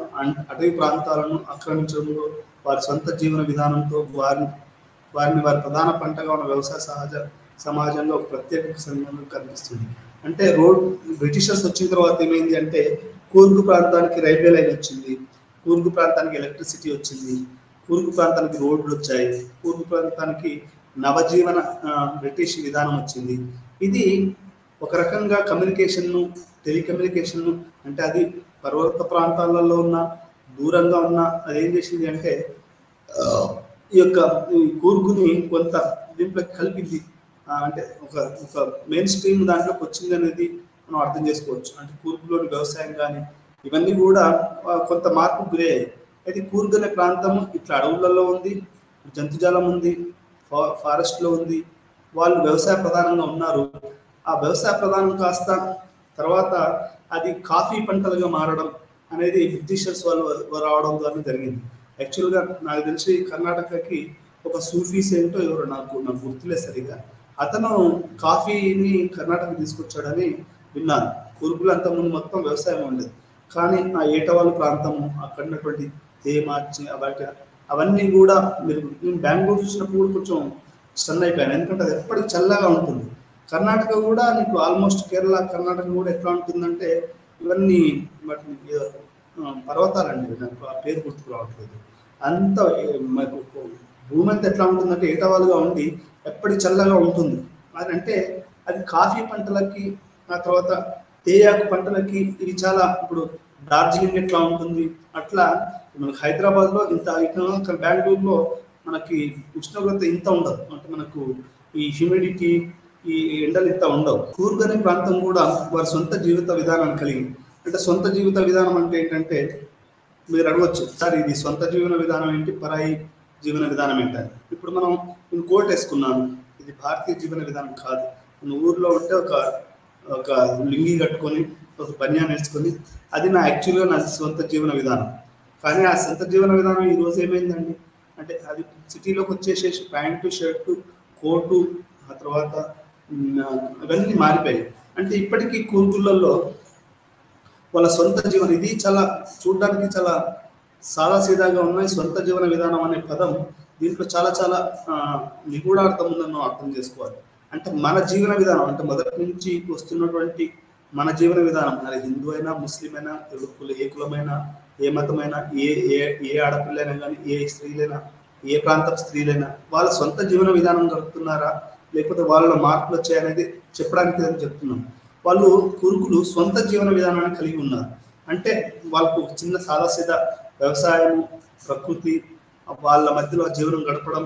అటవీ ప్రాంతాలను ఆక్రమించడంలో వారి సొంత జీవన విధానంతో వారి ప్రధాన పంటగా ఉన్న వ్యవసాయ సమాజంలో ఒక ప్రత్యేక సంబంధం కనిపిస్తుంది. అంటే బ్రిటిషర్స్ వచ్చిన తర్వాత ఏమైంది అంటే కూర్గ్ ప్రాంతానికి రైల్వే లైన్ వచ్చింది, కూర్గ్ ప్రాంతానికి ఎలక్ట్రిసిటీ వచ్చింది, కూర్గ్ ప్రాంతానికి రోడ్లు వచ్చాయి, కూర్గ్ ప్రాంతానికి నవజీవన బ్రిటిష్ విధానం వచ్చింది. ఇది ఒక రకంగా కమ్యూనికేషన్ను, టెలికమ్యూనికేషన్ను, అంటే అది పర్వత ప్రాంతాలలో ఉన్న, దూరంగా ఉన్న, అది ఏం చేసింది అంటే ఈ యొక్క కూర్గుని కొంత దీంట్లోకి కలిపింది. అంటే ఒక మెయిన్ స్ట్రీమ్ దాంట్లోకి వచ్చింది అనేది మనం అర్థం చేసుకోవచ్చు. అంటే కూర్గులోని వ్యవసాయం కానీ ఇవన్నీ కూడా కొంత మార్పు గురయ్యాయి. అయితే కూర్గ్ అనే ప్రాంతం ఇట్లా అడవులలో ఉంది, జంతుజాలం ఉంది, ఫారెస్ట్లో ఉంది, వాళ్ళు వ్యవసాయ ప్రధానంగా ఉన్నారు. ఆ వ్యవసాయ ప్రధానం కాస్త తర్వాత అది కాఫీ పంటలుగా మారడం అనేది బ్రిటిషర్స్ వాళ్ళు రావడం ద్వారా జరిగింది. యాక్చువల్గా నాకు తెలిసి కర్ణాటకకి ఒక సూఫీస్ ఏంటో ఎవరు నాకు గుర్తులేదు సరిగా, అతను కాఫీని కర్ణాటక తీసుకొచ్చాడని విన్నాను. కూర్గులు అంతకుముందు మొత్తం వ్యవసాయం ఉండేది, కానీ ఆ ఏటవాళ్ళ ప్రాంతము, అక్కడ ఉన్నటువంటి తేమార్చి అవన్నీ కూడా నేను బెంగళూరు చూసినప్పుడు కూడా కొంచెం స్టన్ అయిపోయాను. ఎందుకంటే అది ఎప్పటికి చల్లగా ఉంటుంది. కర్ణాటక కూడా నీకు ఆల్మోస్ట్ కేరళ, కర్ణాటక కూడా ఎట్లా ఉంటుందంటే ఇవన్నీ పర్వతాలండి, నాకు ఆ పేరు గుర్తుకు రావట్లేదు. అంత భూమి అంతా ఎట్లా ఉంటుందంటే ఏటవాలుగా ఉండి ఎప్పటికి చల్లగా ఉంటుంది. అది అంటే అది కాఫీ పంటలకి, ఆ తర్వాత తేయాకు పంటలకి ఇవి చాలా. ఇప్పుడు డార్జిలింగ్ ఎట్లా ఉంటుంది అట్లా మనకు హైదరాబాద్లో ఇంత, ఇట్లా బెంగళూరులో మనకి ఉష్ణోగ్రత ఇంత ఉండదు. అంటే మనకు ఈ హ్యూమిడిటీ, ఈ ఎండలు ఇంత ఉండవు. కూర్గ్ అనే ప్రాంతం కూడా వారి సొంత జీవిత విధానాన్ని కలిగి, అంటే సొంత జీవిత విధానం అంటే ఏంటంటే మీరు అడగవచ్చు, సార్ ఇది సొంత జీవన విధానం ఏంటి, పరాయి జీవన విధానం ఏంటని. ఇప్పుడు నేను కోట్ వేసుకున్నాను, ఇది భారతీయ జీవన విధానం కాదు. నేను ఊర్లో ఉంటే ఒక లింగి కట్టుకొని, ఒక బనియాన్ వేసుకొని, అది యాక్చువల్గా నా సొంత జీవన విధానం. కానీ ఆ సొంత జీవన విధానం ఈరోజు ఏమైందండి అంటే అది సిటీలోకి వచ్చేసేసి ప్యాంటు, షర్టు, కోటు, ఆ తర్వాత అవన్నీ మారిపోయాయి. అంటే ఇప్పటికీ కూర్గులలో వాళ్ళ సొంత జీవనం, ఇది చాలా చూడడానికి చాలా సాదాసీదాగా ఉన్నాయి. సొంత జీవన విధానం అనే పదం దీంట్లో చాలా చాలా నిగూఢార్థం ఉందని మనం అర్థం చేసుకోవాలి. అంటే మన జీవన విధానం, అంటే మొదటి నుంచి వస్తున్నటువంటి మన జీవన విధానం, అది హిందూ అయినా, ముస్లిం అయినా, ఏ కులమైనా, ఏ మతమైనా, ఏ ఏ ఏ ఆడపిల్లైనా కానీ, ఏ స్త్రీలైనా, ఏ ప్రాంత స్త్రీలైనా వాళ్ళ సొంత జీవన విధానం గడుపుతున్నారా, లేకపోతే వాళ్ళలో మార్పులు వచ్చాయనేది చెప్పడానికి చెప్తున్నాం. వాళ్ళు కురుకులు సొంత జీవన విధానాన్ని కలిగి ఉన్నారు. అంటే వాళ్ళకు చిన్న సాదాసీదా వ్యవసాయం, ప్రకృతి, వాళ్ళ మధ్యలో జీవనం గడపడం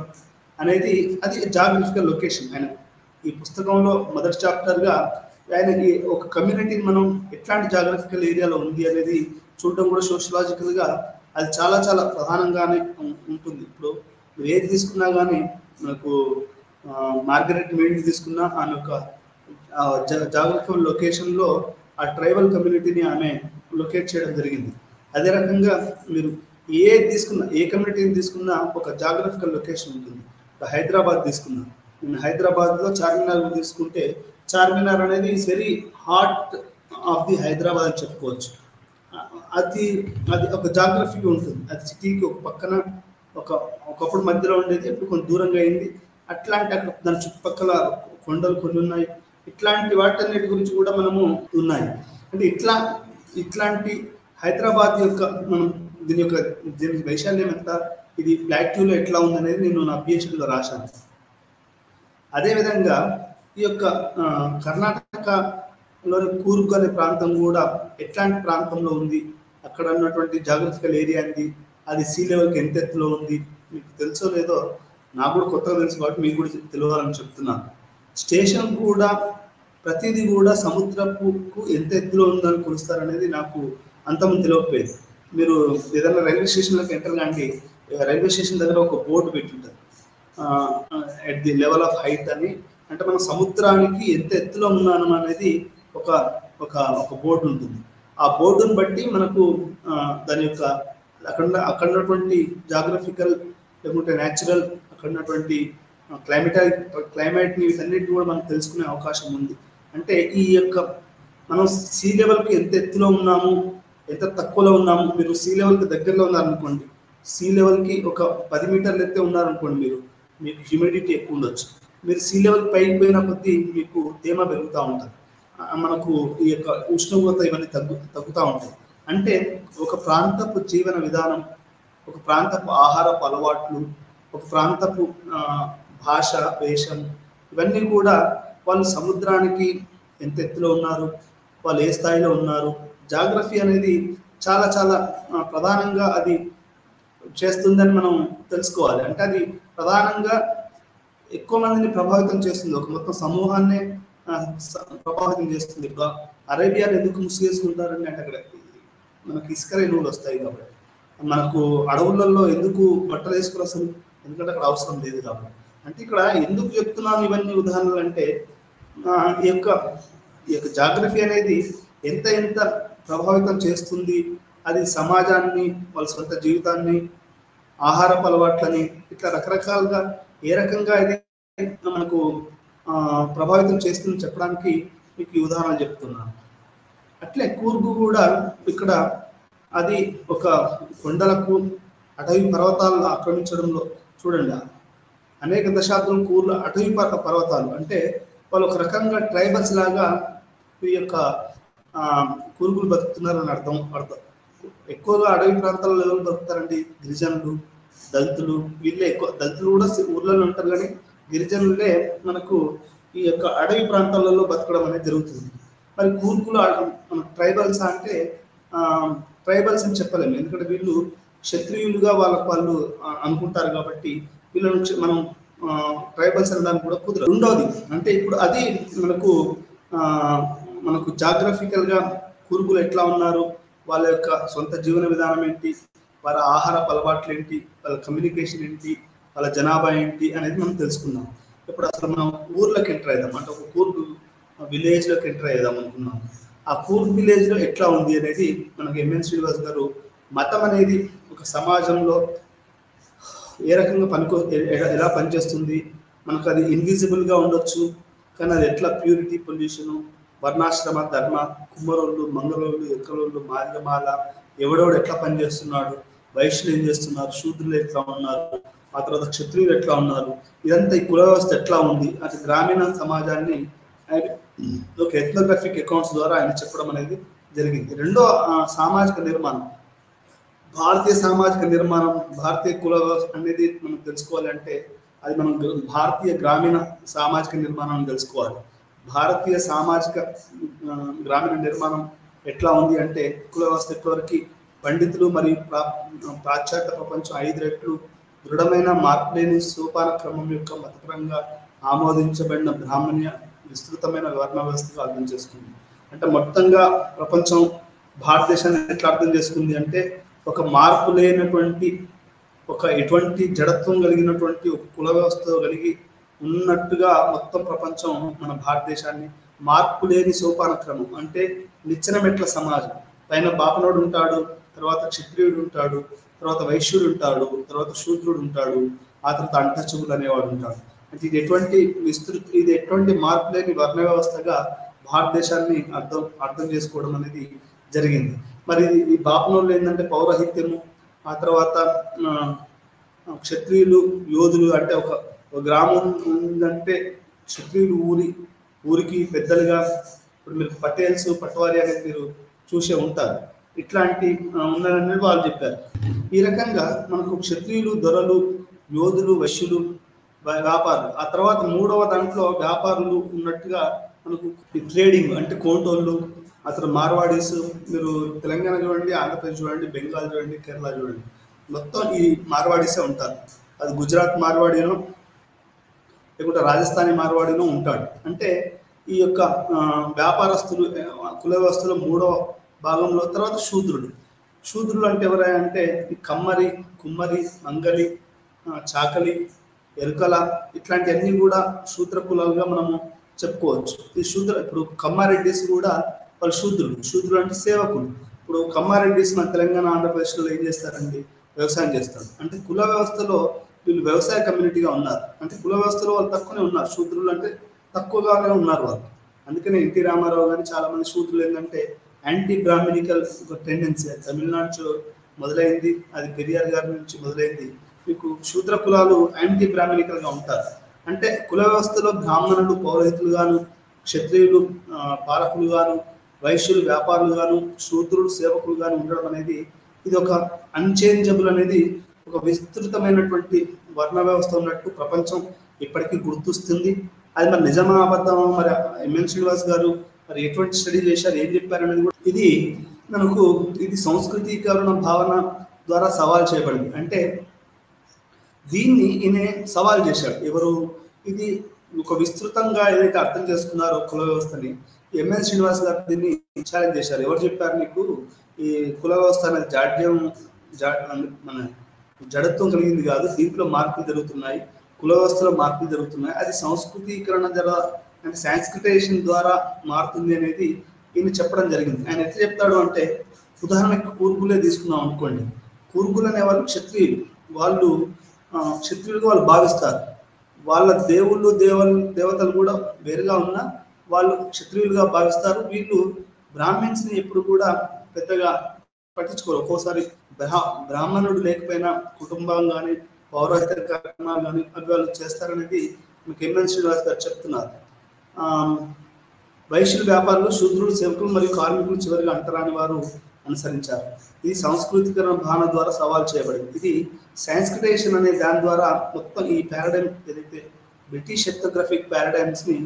అనేది అది జాగ్రఫికల్ లొకేషన్. ఆయన ఈ పుస్తకంలో మొదటి చాప్టర్గా ఆయనకి ఒక కమ్యూనిటీని మనం ఎట్లాంటి జాగ్రఫికల్ ఏరియాలో ఉంది అనేది చూడడం కూడా సోషలాజికల్గా అది చాలా చాలా ప్రధానంగానే ఉంటుంది. ఇప్పుడు ఏది తీసుకున్నా కానీ మనకు మార్గరెట్ మీడ్ని తీసుకున్నా ఆమె ఒక జాగ్రఫికల్ లొకేషన్లో ఆ ట్రైబల్ కమ్యూనిటీని ఆమె లొకేట్ చేయడం జరిగింది. అదే రకంగా మీరు ఏ కమ్యూనిటీని తీసుకున్నా ఒక జాగ్రఫికల్ లొకేషన్ ఉంటుంది. హైదరాబాద్ తీసుకున్నా, నేను హైదరాబాద్లో చార్మినార్ తీసుకుంటే చార్మినార్ అనేది is very heart of the Hyderabad అని చెప్పుకోవచ్చు. అది అది ఒక జాగ్రఫీ ఉంటుంది. అది సిటీకి ఒక పక్కన ఒకప్పుడు మధ్యలో ఉండేది, ఇప్పుడు కొంచెం దూరంగా అయింది. అట్లాంటి అక్కడ దాని చుట్టుపక్కల కొండలు కొన్ని ఉన్నాయి. ఇట్లాంటి వాటన్నిటి గురించి కూడా మనము ఉన్నాయి. అంటే ఇట్లాంటి హైదరాబాద్ యొక్క మనం దీని వైశాల్యం ఎంత, ఇది ప్లాట్యూలో ఎట్లా ఉందనేది నేను నా పిహెచ్డీలో రాశాను. అదేవిధంగా ఈ యొక్క కర్ణాటకలోని కూర్గ్ అనే ప్రాంతం కూడా ఎట్లాంటి ప్రాంతంలో ఉంది, అక్కడ ఉన్నటువంటి జాగ్రఫికల్ ఏరియా ఏంది, అది సీ లెవెల్కి ఎంత ఎత్తులో ఉంది, మీకు తెలుసో లేదో నాకు కూడా కొత్తగా తెలుసు కాబట్టి మీకు కూడా తెలియాలని చెప్తున్నాను. స్టేషన్ కూడా ప్రతిదీ కూడా సముద్రపుకు ఎంత ఎత్తులో ఉందని కొలుస్తారనేది నాకు అంతమంది తెలియకపోయేది. మీరు ఏదైనా రైల్వే స్టేషన్లోకి ఎంటర్ కానీ రైల్వే స్టేషన్ దగ్గర ఒక బోర్డు పెట్టుంటారు, at the level of height అని. అంటే మన సముద్రానికి ఎంత ఎత్తులో ఉన్నాను అనేది ఒక ఒక ఒక బోర్డు ఉంటుంది. ఆ బోర్డుని బట్టి మనకు దాని యొక్క అక్కడ ఉన్నటువంటి జాగ్రఫికల్ లేకుంటే న్యాచురల్, అక్కడ ఉన్నటువంటి క్లైమేట్ని వీటన్నిటిని కూడా మనం తెలుసుకునే అవకాశం ఉంది. అంటే ఈ యొక్క మనం సీ లెవెల్కి ఎంత ఎత్తులో ఉన్నాము, ఎంత తక్కువలో ఉన్నాము. మీరు సీ లెవెల్కి దగ్గరలో ఉన్నారనుకోండి, సీ లెవెల్కి ఒక 10 మీటర్లు ఎత్తే ఉన్నారనుకోండి, మీకు హ్యూమిడిటీ ఎక్కువ ఉండొచ్చు. మీరు సీ లెవెల్ పైకి పోయిన కొద్దీ మీకు తేమ పెరుగుతూ ఉంటుంది, మనకు ఈ యొక్క ఉష్ణోగ్రత ఇవన్నీ తగ్గుతూ ఉంటాయి. అంటే ఒక ప్రాంతపు జీవన విధానం, ఒక ప్రాంతపు ఆహారపు అలవాట్లు, ఒక ప్రాంతపు భాష, వేషం, ఇవన్నీ కూడా వాళ్ళు సముద్రానికి ఎంత ఎత్తులో ఉన్నారు, వాళ్ళు ఏ స్థాయిలో ఉన్నారు, జాగ్రఫీ అనేది చాలా చాలా ప్రధానంగా అది చేస్తుందని మనం తెలుసుకోవాలి. అంటే అది ప్రధానంగా ఎక్కువ మందిని ప్రభావితం చేస్తుంది, ఒక మొత్తం సమూహాన్నే ప్రభావితం చేస్తుంది. ఇప్పుడు అరేబియాలో ఎందుకు ముసుగు వేసుకుంటారంటే అంటే అక్కడ మనకి ఇసుక రేణువులు వస్తాయి కాబట్టి. మనకు అడవులలో ఎందుకు బట్టలు వేసుకుని అసలు, ఎందుకంటే అక్కడ అవసరం లేదు కాబట్టి. అంటే ఇక్కడ ఎందుకు చెప్తున్నాను ఇవన్నీ ఉదాహరణలు అంటే ఈ యొక్క జాగ్రఫీ అనేది ఎంత ప్రభావితం చేస్తుంది, అది సమాజాన్ని, వాళ్ళ సొంత జీవితాన్ని, ఆహారపు అలవాట్లని, ఇట్లా రకరకాలుగా ఏ రకంగా ఇది మనకు ప్రభావితం చేస్తుందని చెప్పడానికి మీకు ఈ ఉదాహరణ చెప్తున్నాను. అట్లే కూర్గు కూడా ఇక్కడ అది ఒక కొండలకు, అటవీ పర్వతాలను ఆక్రమించడంలో చూడండి, అనేక దశాబ్దం కూర్ల అటవీ పర్వతాలు అంటే వాళ్ళు ఒక రకంగా ట్రైబల్స్ లాగా ఈ యొక్క కూర్గులు బతుకుతున్నారని అర్థం. ఎక్కువగా అడవి ప్రాంతాల్లో ఎవరు బతుకుతారండి, గిరిజనులు, దళితులు. వీళ్ళే ఎక్కువ, దళితులు కూడా ఊర్లలో ఉంటారు కానీ గిరిజనులే మనకు ఈ యొక్క అడవి ప్రాంతాలలో బతకడం అనేది జరుగుతుంది. మరి కూర్గులు మన ట్రైబల్స్ అంటే ట్రైబల్స్ అని చెప్పలేము, ఎందుకంటే వీళ్ళు క్షత్రియులుగా వాళ్ళు అనుకుంటారు కాబట్టి వీళ్ళ నుంచి మనం ట్రైబల్స్ అనడానికి కూడా కుదరదు. రెండవది అంటే ఇప్పుడు అది మనకు జాగ్రఫికల్గా కూర్గులు ఎట్లా ఉన్నారు, వాళ్ళ యొక్క సొంత జీవన విధానం ఏంటి, వాళ్ళ ఆహారపు అలవాట్లు ఏంటి, వాళ్ళ కమ్యూనికేషన్ ఏంటి, వాళ్ళ జనాభా ఏంటి అనేది మనం తెలుసుకుందాం. ఇప్పుడు అసలు మనం ఊర్లోకి ఎంటర్ అవుదాం, అంటే ఒక కూర్గు విలేజ్లోకి ఎంటర్ అవుదాం అనుకున్నాం. ఆ కూర్గ్ విలేజ్లో ఎట్లా ఉంది అనేది మనకి ఎంఎన్ శ్రీనివాస్ గారు మతం అనేది ఒక సమాజంలో ఏ రకంగా ఎలా పనిచేస్తుంది, మనకు అది ఇన్విజిబుల్గా ఉండొచ్చు కానీ అది ఎట్లా ప్యూరిటీ, పొల్యూషను, వర్ణాశ్రమ, ధర్మ, కుమ్మరోళ్ళు, మంగళోళ్ళు, ఎక్కలోళ్ళు, మార్గమాల, ఎవడెవడు ఎట్లా పనిచేస్తున్నాడు, వైశ్యులు ఏం చేస్తున్నారు, శూద్రులు ఎట్లా ఉన్నారు, ఆ తర్వాత క్షత్రియులు ఎట్లా ఉన్నారు, ఇదంతా ఈ కుల వ్యవస్థ ఎట్లా ఉంది అంటే గ్రామీణ సమాజాన్ని ఆయన ఒక ఎథ్నోగ్రఫిక్ అకౌంట్స్ ద్వారా ఆయన చెప్పడం అనేది జరిగింది. రెండో సామాజిక నిర్మాణం, భారతీయ సామాజిక నిర్మాణం, భారతీయ కుల వ్యవస్థ అనేది మనం తెలుసుకోవాలంటే అది మనం భారతీయ గ్రామీణ సామాజిక నిర్మాణం తెలుసుకోవాలి. భారతీయ సామాజిక గ్రామీణ నిర్మాణం ఎట్లా ఉంది అంటే కుల వ్యవస్థ ఇప్పటివరకు పండితులు మరియు పాశ్చాత్య ప్రపంచం 5 రెట్లు దృఢమైన మార్పులేని సోపాన క్రమం యొక్క మతపరంగా ఆమోదించబడిన బ్రాహ్మణ్య విస్తృతమైన వర్ణ వ్యవస్థగా అర్థం చేసుకుంది. అంటే మొత్తంగా ప్రపంచం భారతదేశాన్ని ఎట్లా అర్థం చేసుకుంది అంటే ఒక మార్పు లేనటువంటి ఒక ఎటువంటి జడత్వం కలిగినటువంటి ఒక కుల వ్యవస్థ కలిగి ఉన్నట్టుగా మొత్తం ప్రపంచం మన భారతదేశాన్ని మార్పు లేని సోపాన క్రమం అంటే నిచ్చెన మెట్ల సమాజం, పైన బాపనోడు ఉంటాడు, తర్వాత క్షత్రియుడు ఉంటాడు, తర్వాత వైశ్యుడు ఉంటాడు, తర్వాత శూద్రుడు ఉంటాడు, ఆ తర్వాత అంటచూపులు అనేవాడు ఉంటాడు. అంటే ఇది ఎటువంటి మార్పు లేని వర్ణ వ్యవస్థగా భారతదేశాన్ని అర్థం చేసుకోవడం అనేది జరిగింది. మరి ఈ బాపనోళ్ళు ఏంటంటే పౌరహిత్యము, ఆ తర్వాత క్షత్రియులు యోధులు అంటే ఒక గ్రామం ఉందంటే క్షత్రియులు ఊరికి పెద్దలుగా, ఇప్పుడు మీరు పటేల్స్ పట్వారి అనేది మీరు చూసే ఉంటారు, ఇట్లాంటి ఉన్నారని వాళ్ళు చెప్పారు. ఈ రకంగా మనకు క్షత్రియులు, దొరలు, యోధులు, వైశ్యులు, వ్యాపారులు, ఆ తర్వాత 3వ దాంట్లో వ్యాపారులు ఉన్నట్టుగా మనకు ట్రేడింగ్ అంటే కోంటోళ్ళు, అతను మార్వాడీస్, మీరు తెలంగాణ చూడండి, ఆంధ్రప్రదేశ్ చూడండి, బెంగాల్ చూడండి, కేరళ చూడండి, మొత్తం ఈ మార్వాడీసే ఉంటారు. అది గుజరాత్ మార్వాడీనో లేకుంటే రాజస్థానీ మార్వాడీనో ఉంటాడు. అంటే ఈ యొక్క వ్యాపారస్తులు కుల వ్యవస్థలో 3వ భాగంలో. తర్వాత శూద్రులు అంటే ఎవరైనా అంటే ఈ కమ్మరి, కుమ్మరి, మంగలి, చాకలి, ఎరుకల ఇట్లాంటివన్నీ కూడా శూద్ర కులాలుగా మనము చెప్పుకోవచ్చు. ఈ ఇప్పుడు కమ్మారెడ్డిస్ కూడా వాళ్ళు శూద్రులు అంటే సేవకులు. ఇప్పుడు కమ్మారెడ్డిస్ మన తెలంగాణ ఆంధ్రప్రదేశ్లో ఏం చేస్తారండి, వ్యవసాయం చేస్తారు. అంటే కుల వ్యవస్థలో వీళ్ళు వ్యవసాయ కమ్యూనిటీగా ఉన్నారు. అంటే కుల వ్యవస్థలో వాళ్ళు తక్కువనే ఉన్నారు, శూద్రులు అంటే తక్కువగానే ఉన్నారు వాళ్ళు. అందుకనే ఎన్టీ రామారావు కానీ చాలా మంది శూద్రులు ఏంటంటే యాంటీ బ్రాహ్మణికల్ ఒక టెండెన్సీ తమిళనాడు మొదలైంది, అది పెరియార్ గారి నుంచి మొదలైంది. మీకు శూద్ర కులాలు యాంటీ బ్రాహ్మణికల్గా ఉంటారు. అంటే కుల వ్యవస్థలో బ్రాహ్మణులు పౌరోహితులు గాను, క్షత్రియులు పాలకులు గాను, వైశ్యులు వ్యాపారులు గాను, శూద్రులు సేవకులు గాను ఉండడం అనేది ఇది ఒక అన్చేంజబుల్ అనేది ఒక విస్తృతమైనటువంటి వర్ణ వ్యవస్థ ఉన్నట్టు ప్రపంచం ఇప్పటికీ గుర్తిస్తుంది. అది మరి నిజమా అబద్ధమా, మరి ఎంఎన్ శ్రీనివాస్ గారు మరి ఎటువంటి స్టడీ చేశారు, ఏం చెప్పారు అనేది కూడా ఇది సంస్కృతీకరణ భావన ద్వారా సవాల్ చేయబడింది. అంటే దీన్ని ఈయన సవాల్ చేశాడు. ఎవరు ఇది ఒక విస్తృతంగా ఏదైతే అర్థం చేసుకున్నారో కుల వ్యవస్థని, ఎంఎన్ శ్రీనివాస్ గారు దీన్ని ఛాలెంజ్ చేశారు. ఎవరు చెప్పారు నీకు ఈ కుల వ్యవస్థ అనేది మన జడత్వం కలిగింది కాదు, దీంట్లో మార్పులు జరుగుతున్నాయి, కుల వ్యవస్థలో మార్పులు జరుగుతున్నాయి, అది సంస్కృతీకరణ అంటే సాంస్క్రిటైజేషన్ ద్వారా మారుతుంది అనేది ఈయన చెప్పడం జరిగింది. ఆయన ఎట్లా చెప్తాడు అంటే, ఉదాహరణకు కూర్గులే తీసుకున్నాం అనుకోండి. కూర్గులు అనే వాళ్ళు క్షత్రియులు, వాళ్ళు క్షత్రియులుగా వాళ్ళు భావిస్తారు. వాళ్ళ దేవతలు కూడా వేరుగా ఉన్నా వాళ్ళు క్షత్రియులుగా భావిస్తారు. వీళ్ళు బ్రాహ్మిన్స్ని ఎప్పుడు కూడా పెద్దగా పట్టించుకోరు. ఒక్కోసారి బ్రాహ్మణుడు లేకపోయినా కుటుంబం కానీ పౌరోహిత కార్యక్రమాలు కానీ అవి వాళ్ళు చేస్తారనేది మీకు ఎంఎన్ శ్రీనివాస్ గారు చెప్తున్నారు. వైశ్యులు వ్యాపారులు, శూద్రులు, సేవకులు మరియు కార్మికులు చివరిగా అంటరాని వారు అనుసరించారు. ఇది సాంస్కృతికరణ భావన ద్వారా సవాల్ చేయబడింది. ఇది సాంస్క్రిటైజేషన్ అనే దాని ద్వారా మొత్తం ఈ పారాడైమ్ ఏదైతే బ్రిటిష్ ఎథ్నోగ్రఫిక్ పారాడైమ్స్ ని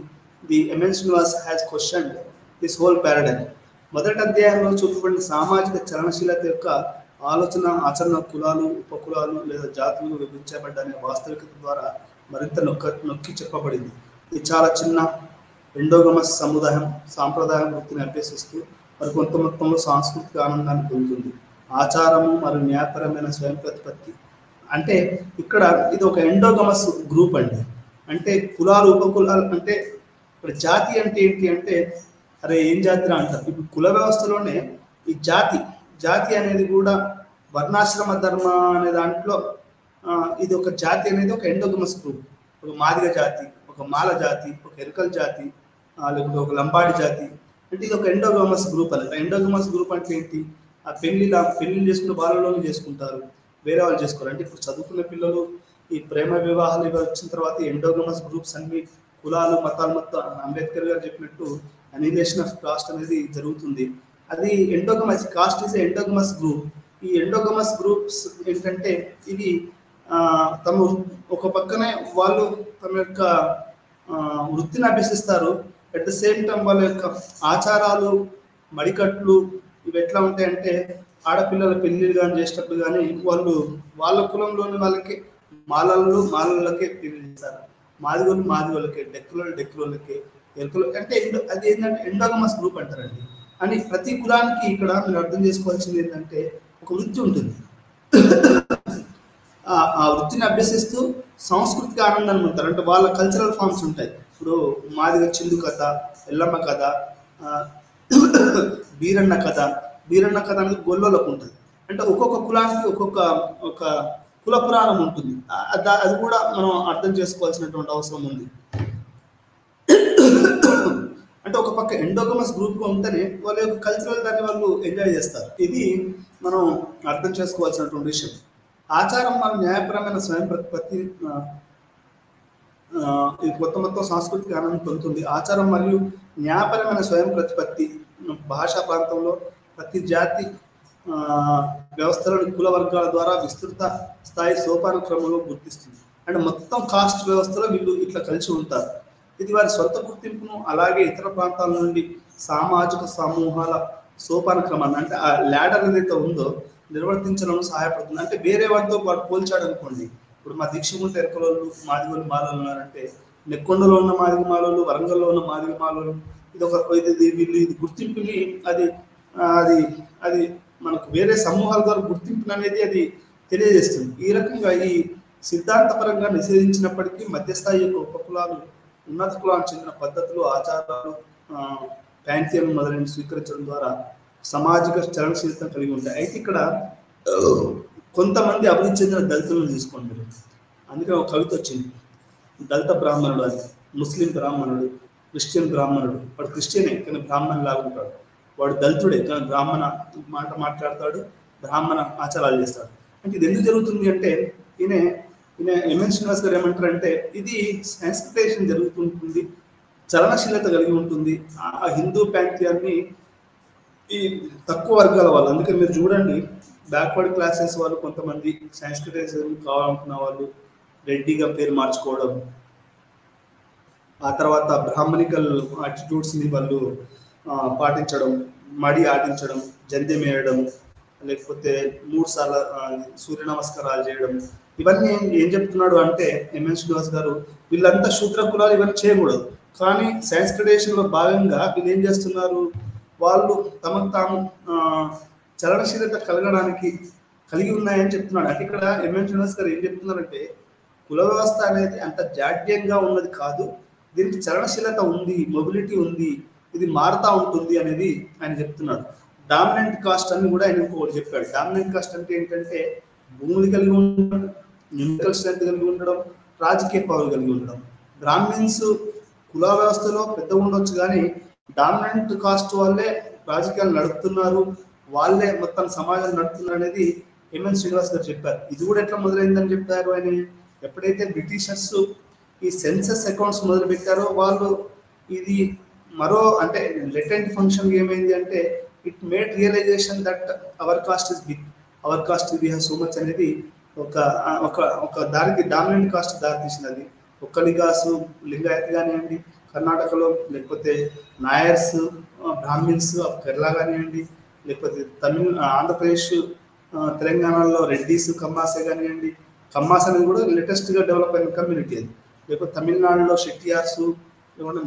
the MN Srinivas has questioned this whole paradigm. మొదటి అధ్యాయంలో చూపబడిన సామాజిక చలనశీలత యొక్క ఆలోచన, ఆచరణ కులాలు, ఉపకులాలు లేదా జాతులు విభజించబడ్డనే వాస్తవికత ద్వారా మరింత నొక్కి చెప్పబడింది. ఇది చాలా చిన్న ఎండోగమస్ సముదాయం సాంప్రదాయం వృత్తిని అభ్యసిస్తూ మరి కొంత మొత్తంలో సాంస్కృతిక ఆనందాన్ని పొందుతుంది. ఆచారము మరియు న్యాయపరమైన స్వయం ప్రతిపత్తి అంటే ఇక్కడ ఇది ఒక ఎండోగమస్ గ్రూప్ అండి. అంటే కులాలు, ఉపకులాలు అంటే ఇక్కడ జాతి అంటే ఏంటి అంటే అరే ఏం జాతిరా అంటారు. ఇప్పుడు కుల వ్యవస్థలోనే ఈ జాతి అనేది కూడా వర్ణాశ్రమ ధర్మ అనే దాంట్లో ఇది ఒక జాతి అనేది ఒక ఎండోగమస్ గ్రూప్. ఒక మాదిగ జాతి, ఒక మాల జాతి, ఒక ఎరుకల జాతి, లేకపోతే ఒక లంబాడి జాతి అంటే ఇది ఒక ఎండోగమస్ గ్రూప్. అనేది ఎండోగమస్ గ్రూప్ అంటే ఏంటి ఆ పెళ్లిళ్ళు చేసుకున్న వాళ్ళలోనే చేసుకుంటారు, వేరే వాళ్ళు చేసుకోరు. అంటే ఇప్పుడు చదువుకున్న పిల్లలు ఈ ప్రేమ వివాహాలు ఇవి వచ్చిన తర్వాత ఎండోగమస్ గ్రూప్స్ అన్ని కులాలు మతాలు మొత్తం అంబేద్కర్ గారు చెప్పినట్టు అనిలేషన్ ఆఫ్ కాస్ట్ అనేది జరుగుతుంది. అది ఎండోగమస్ కాస్ట్ ఈజ్ ఎండోగమస్ గ్రూప్. ఈ ఎండోగమస్ గ్రూప్స్ ఏంటంటే ఇవి తమ ఒక పక్కనే వాళ్ళు తమ యొక్క వృత్తిని అభ్యసిస్తారు. అట్ ద సేమ్ టైం వాళ్ళ యొక్క ఆచారాలు మడికట్లు ఇవి ఎట్లా ఉంటాయంటే ఆడపిల్లల పెళ్లిళ్ళు కానీ చేసేటప్పుడు కానీ వాళ్ళు వాళ్ళ కులంలోని వాళ్ళకి మాలలకే పెళ్లి చేస్తారు, మాదిగోళ్ళకే, డెక్కులకే, ఎరుకులకి. అంటే అది ఏంటంటే ఎండోగమస్ గ్రూప్ అంటారండి. అని ప్రతి కులానికి ఇక్కడ మీరు అర్థం చేసుకోవాల్సింది ఏంటంటే ఒక వృత్తి ఉంటుంది. ఆ వృత్తిని అభ్యసిస్తూ సాంస్కృతిక ఆనందాన్ని పొందుతారు. అంటే వాళ్ళ కల్చరల్ ఫామ్స్ ఉంటాయి. ఇప్పుడు మాదిగ చిందు కథ, ఎల్లమ్మ కథ, బీరన్న కథ అనేది గొల్లోలకు ఉంటుంది. అంటే ఒక్కొక్క కులానికి ఒక కుల పురాణం ఉంటుంది. అది కూడా మనం అర్థం చేసుకోవాల్సినటువంటి అవసరం ఉంది. అంటే ఒక పక్క ఎండోగమస్ గ్రూప్గా ఉంటేనే వాళ్ళ యొక్క కల్చరల్ దాన్ని వాళ్ళు ఎంజాయ్ చేస్తారు. ఇది మనం అర్థం చేసుకోవాల్సినటువంటి విషయం. ఆచారం మన న్యాయపరమైన స్వయం ప్రతిపత్తి ఇది మొత్తం సాంస్కృతిక ఆనందం పొందుతుంది. ఆచారం మరియు న్యాయపరమైన స్వయం ప్రతిపత్తి భాషా ప్రాంతంలో ప్రతి జాతి వ్యవస్థలను కుల వర్గాల ద్వారా విస్తృత స్థాయి సోపాన క్రమంలో గుర్తిస్తుంది. అంటే మొత్తం కాస్ట్ వ్యవస్థలో వీళ్ళు ఇట్లా కలిసి ఉంటారు. ఇది వారి సొంత గుర్తింపును అలాగే ఇతర ప్రాంతాల నుండి సామాజిక సమూహాల సోపాన క్రమాన్ని అంటే ఆ ల్యాడర్ ఏదైతే ఉందో నిర్వర్తించడం సహాయపడుతుంది. అంటే వేరే వాటితో పాటు పోల్చాడు అనుకోండి. ఇప్పుడు మా దీక్షముంట ఎరకలోళ్ళు మాదిగోళ్ళు మాలలు ఉన్నారంటే నెక్కొండలో ఉన్న మాదిగ మాలలు, వరంగల్లో ఉన్న మాదిగ మాలలు వీళ్ళు ఇది గుర్తింపుని అది అది అది మనకు వేరే సమూహాల ద్వారా గుర్తింపుని అనేది అది తెలియజేస్తుంది. ఈ రకంగా ఈ సిద్ధాంతపరంగా నిషేధించినప్పటికీ మధ్యస్థాయి యొక్క ఉపకులాలు ఉన్నత కులానికి చెందిన పద్ధతులు, ఆచారాలు, ప్యాంథియన్ మొదలైన స్వీకరించడం ద్వారా సామాజిక చలనశీలత కలిగి ఉంటాయి. అయితే ఇక్కడ కొంతమంది అభివృద్ధి చెందిన దళితులను తీసుకోండి మీరు. అందుకే ఒక కవిత వచ్చింది, దళిత బ్రాహ్మణుడు అని. ముస్లిం బ్రాహ్మణుడు, క్రిస్టియన్ బ్రాహ్మణుడు. వాడు క్రిస్టియనే కానీ బ్రాహ్మణ్ లాగా ఉంటాడు. వాడు దళితుడే కానీ బ్రాహ్మణ మాట మాట్లాడతాడు, బ్రాహ్మణ ఆచారాలు చేస్తాడు. అంటే ఇది ఎందుకు జరుగుతుంది అంటే ఈయన ఎంఎన్ శ్రీనివాస్ గారు ఏమంటారంటే ఇది సాంస్క్రిటైజేషన్ జరుగుతుంటుంది, చలనశీలత కలిగి ఉంటుంది. ఆ హిందూ ప్యాంథియాన్ని ఈ తక్కువ వర్గాల వాళ్ళు, అందుకని మీరు చూడండి బ్యాక్వర్డ్ క్లాసెస్ వాళ్ళు కొంతమంది సాంస్క్రిటైజేషన్ కావాలనుకున్న వాళ్ళు రెడ్డిగా పేరు మార్చుకోవడం, ఆ తర్వాత బ్రాహ్మణికల్ యాటిట్యూడ్స్ని వాళ్ళు పాటించడం, మడి ఆడించడం, జంధ్యం వేయడం, లేకపోతే 3 సార్లు సూర్య నమస్కారాలు చేయడం. ఇవన్నీ ఏం చెప్తున్నాడు అంటే ఎంఎన్ శ్రీనివాస్ గారు వీళ్ళంతా శూద్ర కులాలు ఇవన్నీ చేయకూడదు. కానీ సాంస్క్రిటైజేషన్లో భాగంగా వీళ్ళు ఏం చేస్తున్నారు, వాళ్ళు తమకు తాము చలనశీలత కలిగి ఉన్నాయని చెప్తున్నాడు. అంటే ఇక్కడ ఎంఎన్ శ్రీనివాస్ గారు ఏం చెప్తున్నారంటే కుల వ్యవస్థ అనేది అంత జాడ్యంగా ఉన్నది కాదు, దీనికి చలనశీలత ఉంది, మొబిలిటీ ఉంది, ఇది మారుతూ ఉంటుంది అనేది ఆయన చెప్తున్నాడు. డామినెంట్ కాస్ట్ అని కూడా ఆయన ఇంకొకటి చెప్పాడు. డామినెంట్ కాస్ట్ అంటే ఏంటంటే భూములు కలిగి ఉండడం, న్యూమరికల్ స్ట్రెంత్ కలిగి ఉండడం, రాజకీయ పవర్ కలిగి ఉండడం. బ్రాహ్మిన్స్ కుల వ్యవస్థలో పెద్ద ఉండొచ్చు కానీ డామినెంట్ కాస్ట్ వాళ్ళే రాజకీయాలు నడుపుతున్నారు, వాళ్ళే మొత్తం సమాజం నడుపుతున్నారు అనేది ఎంఎన్ శ్రీనివాస్ గారు చెప్పారు. ఇది కూడా ఎట్లా మొదలైందని చెప్పారు ఆయన, ఎప్పుడైతే బ్రిటిషర్స్ ఈ సెన్సస్ అకౌంట్స్ మొదలు పెట్టారో వాళ్ళు ఇది మరో అంటే లెటెంట్ ఫంక్షన్ ఏమైంది అంటే it made realization that our caste is big, our caste we have so much అనేది ఒక దానికి డామినెంట్ కాస్ట్ దారి తీసినది. ఒక్కలిగాసు లింగాయత్ కానివ్వండి కర్ణాటకలో, లేకపోతే నాయర్స్ బ్రాహ్మిన్స్ ఆఫ్ కేరళ కానివ్వండి, లేకపోతే ఆంధ్రప్రదేశ్ తెలంగాణలో రెడ్డిస్ కమ్మాసే కానివ్వండి. కమ్మాస్ అనేది కూడా లేటెస్ట్గా డెవలప్ అయిన కమ్యూనిటీ అది. లేకపోతే తమిళనాడులో షెట్టియార్స్, లేకుంటే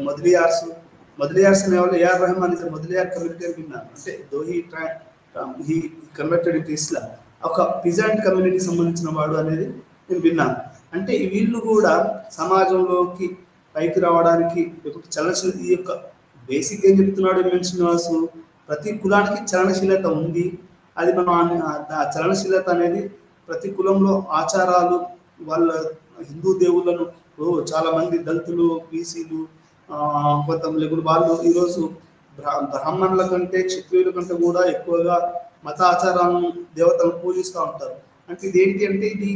మొదలియార్స్ అనే వాళ్ళు AR Rahman is Mudaliar community అని విన్నాను. అంటే though he converted it Islam, ఒక పిజాంట్ కమ్యూనిటీకి సంబంధించిన వాడు అనేది నేను విన్నాను. అంటే వీళ్ళు కూడా సమాజంలోకి పైకి రావడానికి చలనశీలత ఈ యొక్క బేసిక్ ఏం చెప్తున్నాడు ఎంఎన్ శ్రీనివాసు, ప్రతి కులానికి చలనశీలత ఉంది. అది మనం ఆ చలనశీలత అనేది ప్రతి కులంలో ఆచారాలు, వాళ్ళ హిందూ దేవుళ్ళను చాలా మంది దళితులు, బీసీలు, కొంత లేకుండా వాళ్ళు ఈరోజు బ్రాహ్మణుల కంటే క్షత్రియుల కంటే కూడా ఎక్కువగా మత ఆచారాలను దేవతలను పూజిస్తూ ఉంటారు. అంటే ఇదేంటి అంటే ఇది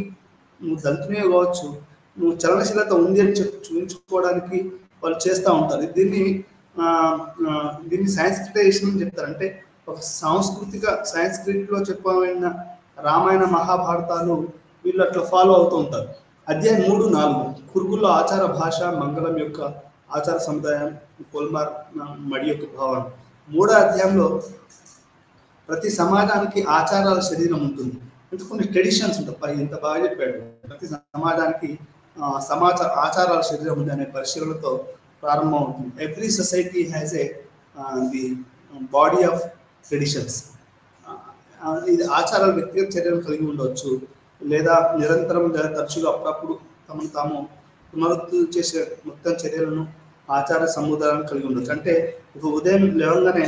నువ్వు దళితునే కావచ్చు, నువ్వు చలనశీలత ఉంది అని చెప్పి చూపించుకోవడానికి వాళ్ళు చేస్తూ ఉంటారు. దీన్ని సాంస్క్రిటైజేషన్ అని చెప్తారు. అంటే ఒక సాంస్కృతిక సాంస్క్రిట్లో చెప్పబడిన రామాయణ మహాభారతాలు వీళ్ళు అట్లా ఫాలో అవుతూ ఉంటారు. అధ్యాయం 3, 4 కుర్గుల్లో ఆచార భాష మంగళం యొక్క ఆచార సముదాయం పొల్మార్ మడి యొక్క భావన. 3వ అధ్యాయంలో ప్రతి సమాజానికి ఆచారాల శరీరం ఉంటుంది. అంటే కొన్ని ట్రెడిషన్స్ ఉంటాయి. ఇంత బాగా చెప్పాడు. ప్రతి సమాజానికి ఆచారాల శరీరం ఉంది అనే పరిశీలనతో ప్రారంభం అవుతుంది. Every society has the body of traditions. ఇది ఆచారాలు వ్యక్తిగత చర్యలు కలిగి ఉండవచ్చు, లేదా నిరంతరం లేదా తరచుగా అప్పుడప్పుడు తమను తాము పునరుద్ధి చేసే మొత్తం చర్యలను ఆచార సముదాయాలను కలిగి ఉండొచ్చు. అంటే ఒక ఉదయం లేవగానే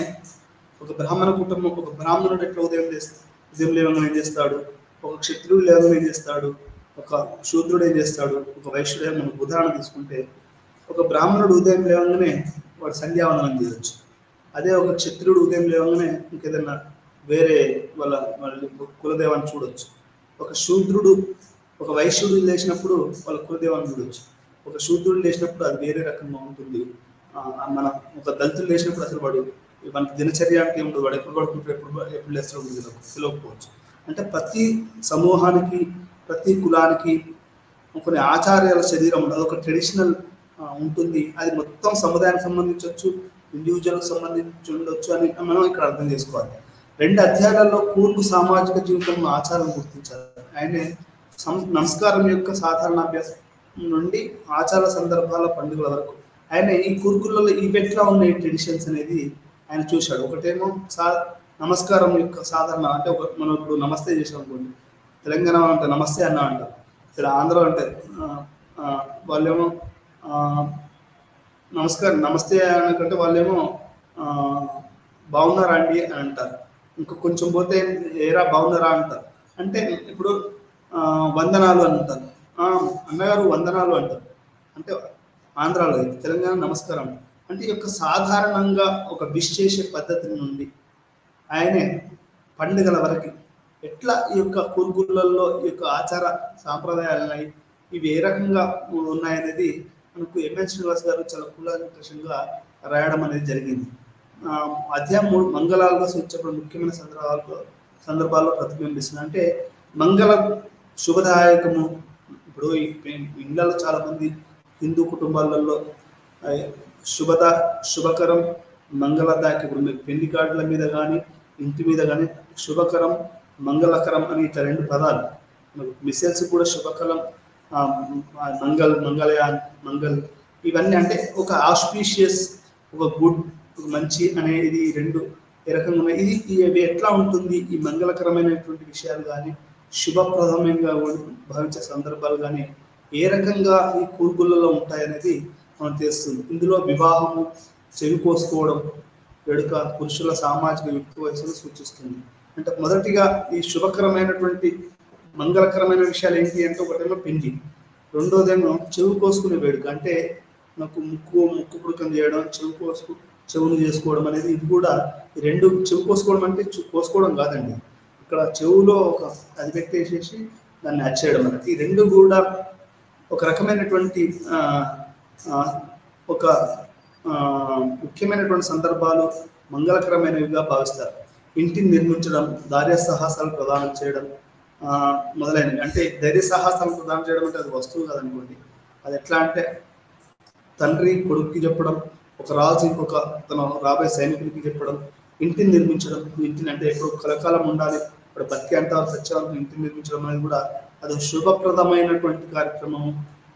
ఒక బ్రాహ్మణ కుటుంబం, ఒక బ్రాహ్మణుడు ఎట్లా ఉదయం లేవగానే ఏం చేస్తాడు, ఒక క్షత్రుడు లేవగానే ఏం చేస్తాడు, ఒక శూద్రుడు ఏం చేస్తాడు, ఒక వైశ్యుడు. మనం ఉదాహరణ తీసుకుంటే ఒక బ్రాహ్మణుడు ఉదయం లేవగానే వాడు సంధ్యావందనం చేయవచ్చు. అదే ఒక క్షత్రుడు ఉదయం లేవగానే ఇంకేదన్నా వేరే వాళ్ళ కులదేవాన్ని చూడొచ్చు. ఒక శూద్రుడు, ఒక వైశ్యుడు లేచినప్పుడు వాళ్ళ కులదేవాన్ని చూడొచ్చు. ఒక శూద్రుడు లేచినప్పుడు అది వేరే రకంగా ఉంటుంది. మన ఒక దళితులు లేచినప్పుడు అసలు వాడు మనకి దినచర్య అంటే ఏముండదు, వాడు ఎప్పుడు పడుకుంటే ఎప్పుడు లేస్తూ ఉంటుంది తెలియకపోవచ్చు. అంటే ప్రతి సమూహానికి, ప్రతి కులానికి కొన్ని ఆచార్యాల శరీరం ఉండదు, ఒక ట్రెడిషనల్ ఉంటుంది. అది మొత్తం సముదాయానికి సంబంధించవచ్చు, ఇండివిజువల్కి సంబంధించి ఉండొచ్చు అని మనం ఇక్కడ అర్థం చేసుకోవాలి. 2 అధ్యాయాలలో కూర్గు సామాజిక జీవితంలో ఆచారం గుర్తించారు. ఆయన నమస్కారం యొక్క సాధారణ అభ్యాసం నుండి ఆచార సందర్భాల పండుగల వరకు ఆయన ఈ కూర్గులలో ఇవెట్లా ఉన్నాయి ట్రెడిషన్స్ అనేది ఆయన చూశాడు. ఒకటేమో నమస్కారం యొక్క సాధారణ, అంటే మనం ఇప్పుడు నమస్తే చేసాం అనుకోండి, తెలంగాణ అంటే నమస్తే అన్న అంటారు, ఇక్కడ ఆంధ్ర అంటే వాళ్ళేమో నమస్కారం నమస్తే అనకంటే వాళ్ళేమో బాగున్నారా అండి అని అంటారు. ఇంకా కొంచెం పోతే ఏరా బాగున్నారా అంటారు. అంటే ఇప్పుడు వందనాలు అంటారు, అన్నగారు వందనాలు అంటారు. అంటే ఆంధ్రాలో అయితే, తెలంగాణ నమస్కారం. అంటే ఈ యొక్క సాధారణంగా ఒక విష్ చేసే పద్ధతి నుండి ఆయనే పండుగల వరకు ఎట్లా ఈ యొక్క కూర్గులలో ఈ యొక్క ఆచార సాంప్రదాయాలు ఇవి ఏ రకంగా ఉన్నాయనేది మనకు ఎంఎన్ శ్రీనివాస్ గారు చాలా కూలంకషంగా రాయడం అనేది జరిగింది. అధ్యాయం 3 మంగళాలుగా సూచించబడిన ముఖ్యమైన సందర్భాల్లో ప్రతిబింబిస్తుంది. అంటే మంగళ శుభదాయకము. ఇప్పుడు ఇళ్ళలో చాలా మంది హిందూ కుటుంబాలలో శుభకరం మంగళదాయక. ఇప్పుడు మీకు పెళ్లి కార్డుల మీద కానీ ఇంటి మీద కానీ శుభకరం మంగళకరం అని ఇట్లా 2 పదాలు. మిసెల్స్ కూడా శుభకరం, మంగళ ఇవన్నీ అంటే ఒక ఆస్పీషియస్, ఒక గుడ్, మంచి అనేది 2 ఏ రకంగా ఉన్నాయి. ఇది ఎట్లా ఉంటుంది, ఈ మంగళకరమైనటువంటి విషయాలు కానీ శుభప్రదమంగా భావించే సందర్భాలు కానీ ఏ రకంగా ఈ కూర్గులలో ఉంటాయనేది మనం తెలుస్తుంది. ఇందులో వివాహము, చెవి కోసుకోవడం వేడుక పురుషుల సామాజిక యుక్త వయసును సూచిస్తుంది. అంటే మొదటిగా ఈ శుభకరమైనటువంటి మంగళకరమైన విషయాలు ఏంటి అంటే ఒకటేమో పెళ్లి, రెండోదేమో చెవి కోసుకునే వేడుక. అంటే నాకు ముక్కు పుడకం చేయడం, చెవును చేసుకోవడం అనేది. ఇది కూడా ఈ 2 చెవి కోసుకోవడం అంటే కోసుకోవడం కాదండి, ఇక్కడ చెవులో ఒక అది పెట్టేసేసి దాన్ని అచ్చేయడం అనేది. ఈ 2 కూడా ఒక రకమైనటువంటి ఒక ముఖ్యమైనటువంటి సందర్భాలు మంగళకరమైనవిగా భావిస్తారు. ఇంటిని నిర్మించడం, ధైర్య సాహసాలు ప్రదానం చేయడం మొదలైనవి. అంటే ధైర్య సాహసాలు ప్రదానం చేయడం అంటే అది వస్తువు కాదనుకోండి. అది ఎట్లా అంటే తండ్రి కొడుక్కి చెప్పడం, ఒక రాజు ఇంకొక తన రాబోయే సైనికుడికి చెప్పడం, ఇంటిని నిర్మించడం. ఇంటిని అంటే ఎప్పుడు కలకాలం ఉండాలి, ఇప్పుడు బతికి అంటారు సత్యాలను ఇంటిని నిర్మించడం అనేది కూడా అది శుభప్రదమైనటువంటి కార్యక్రమం.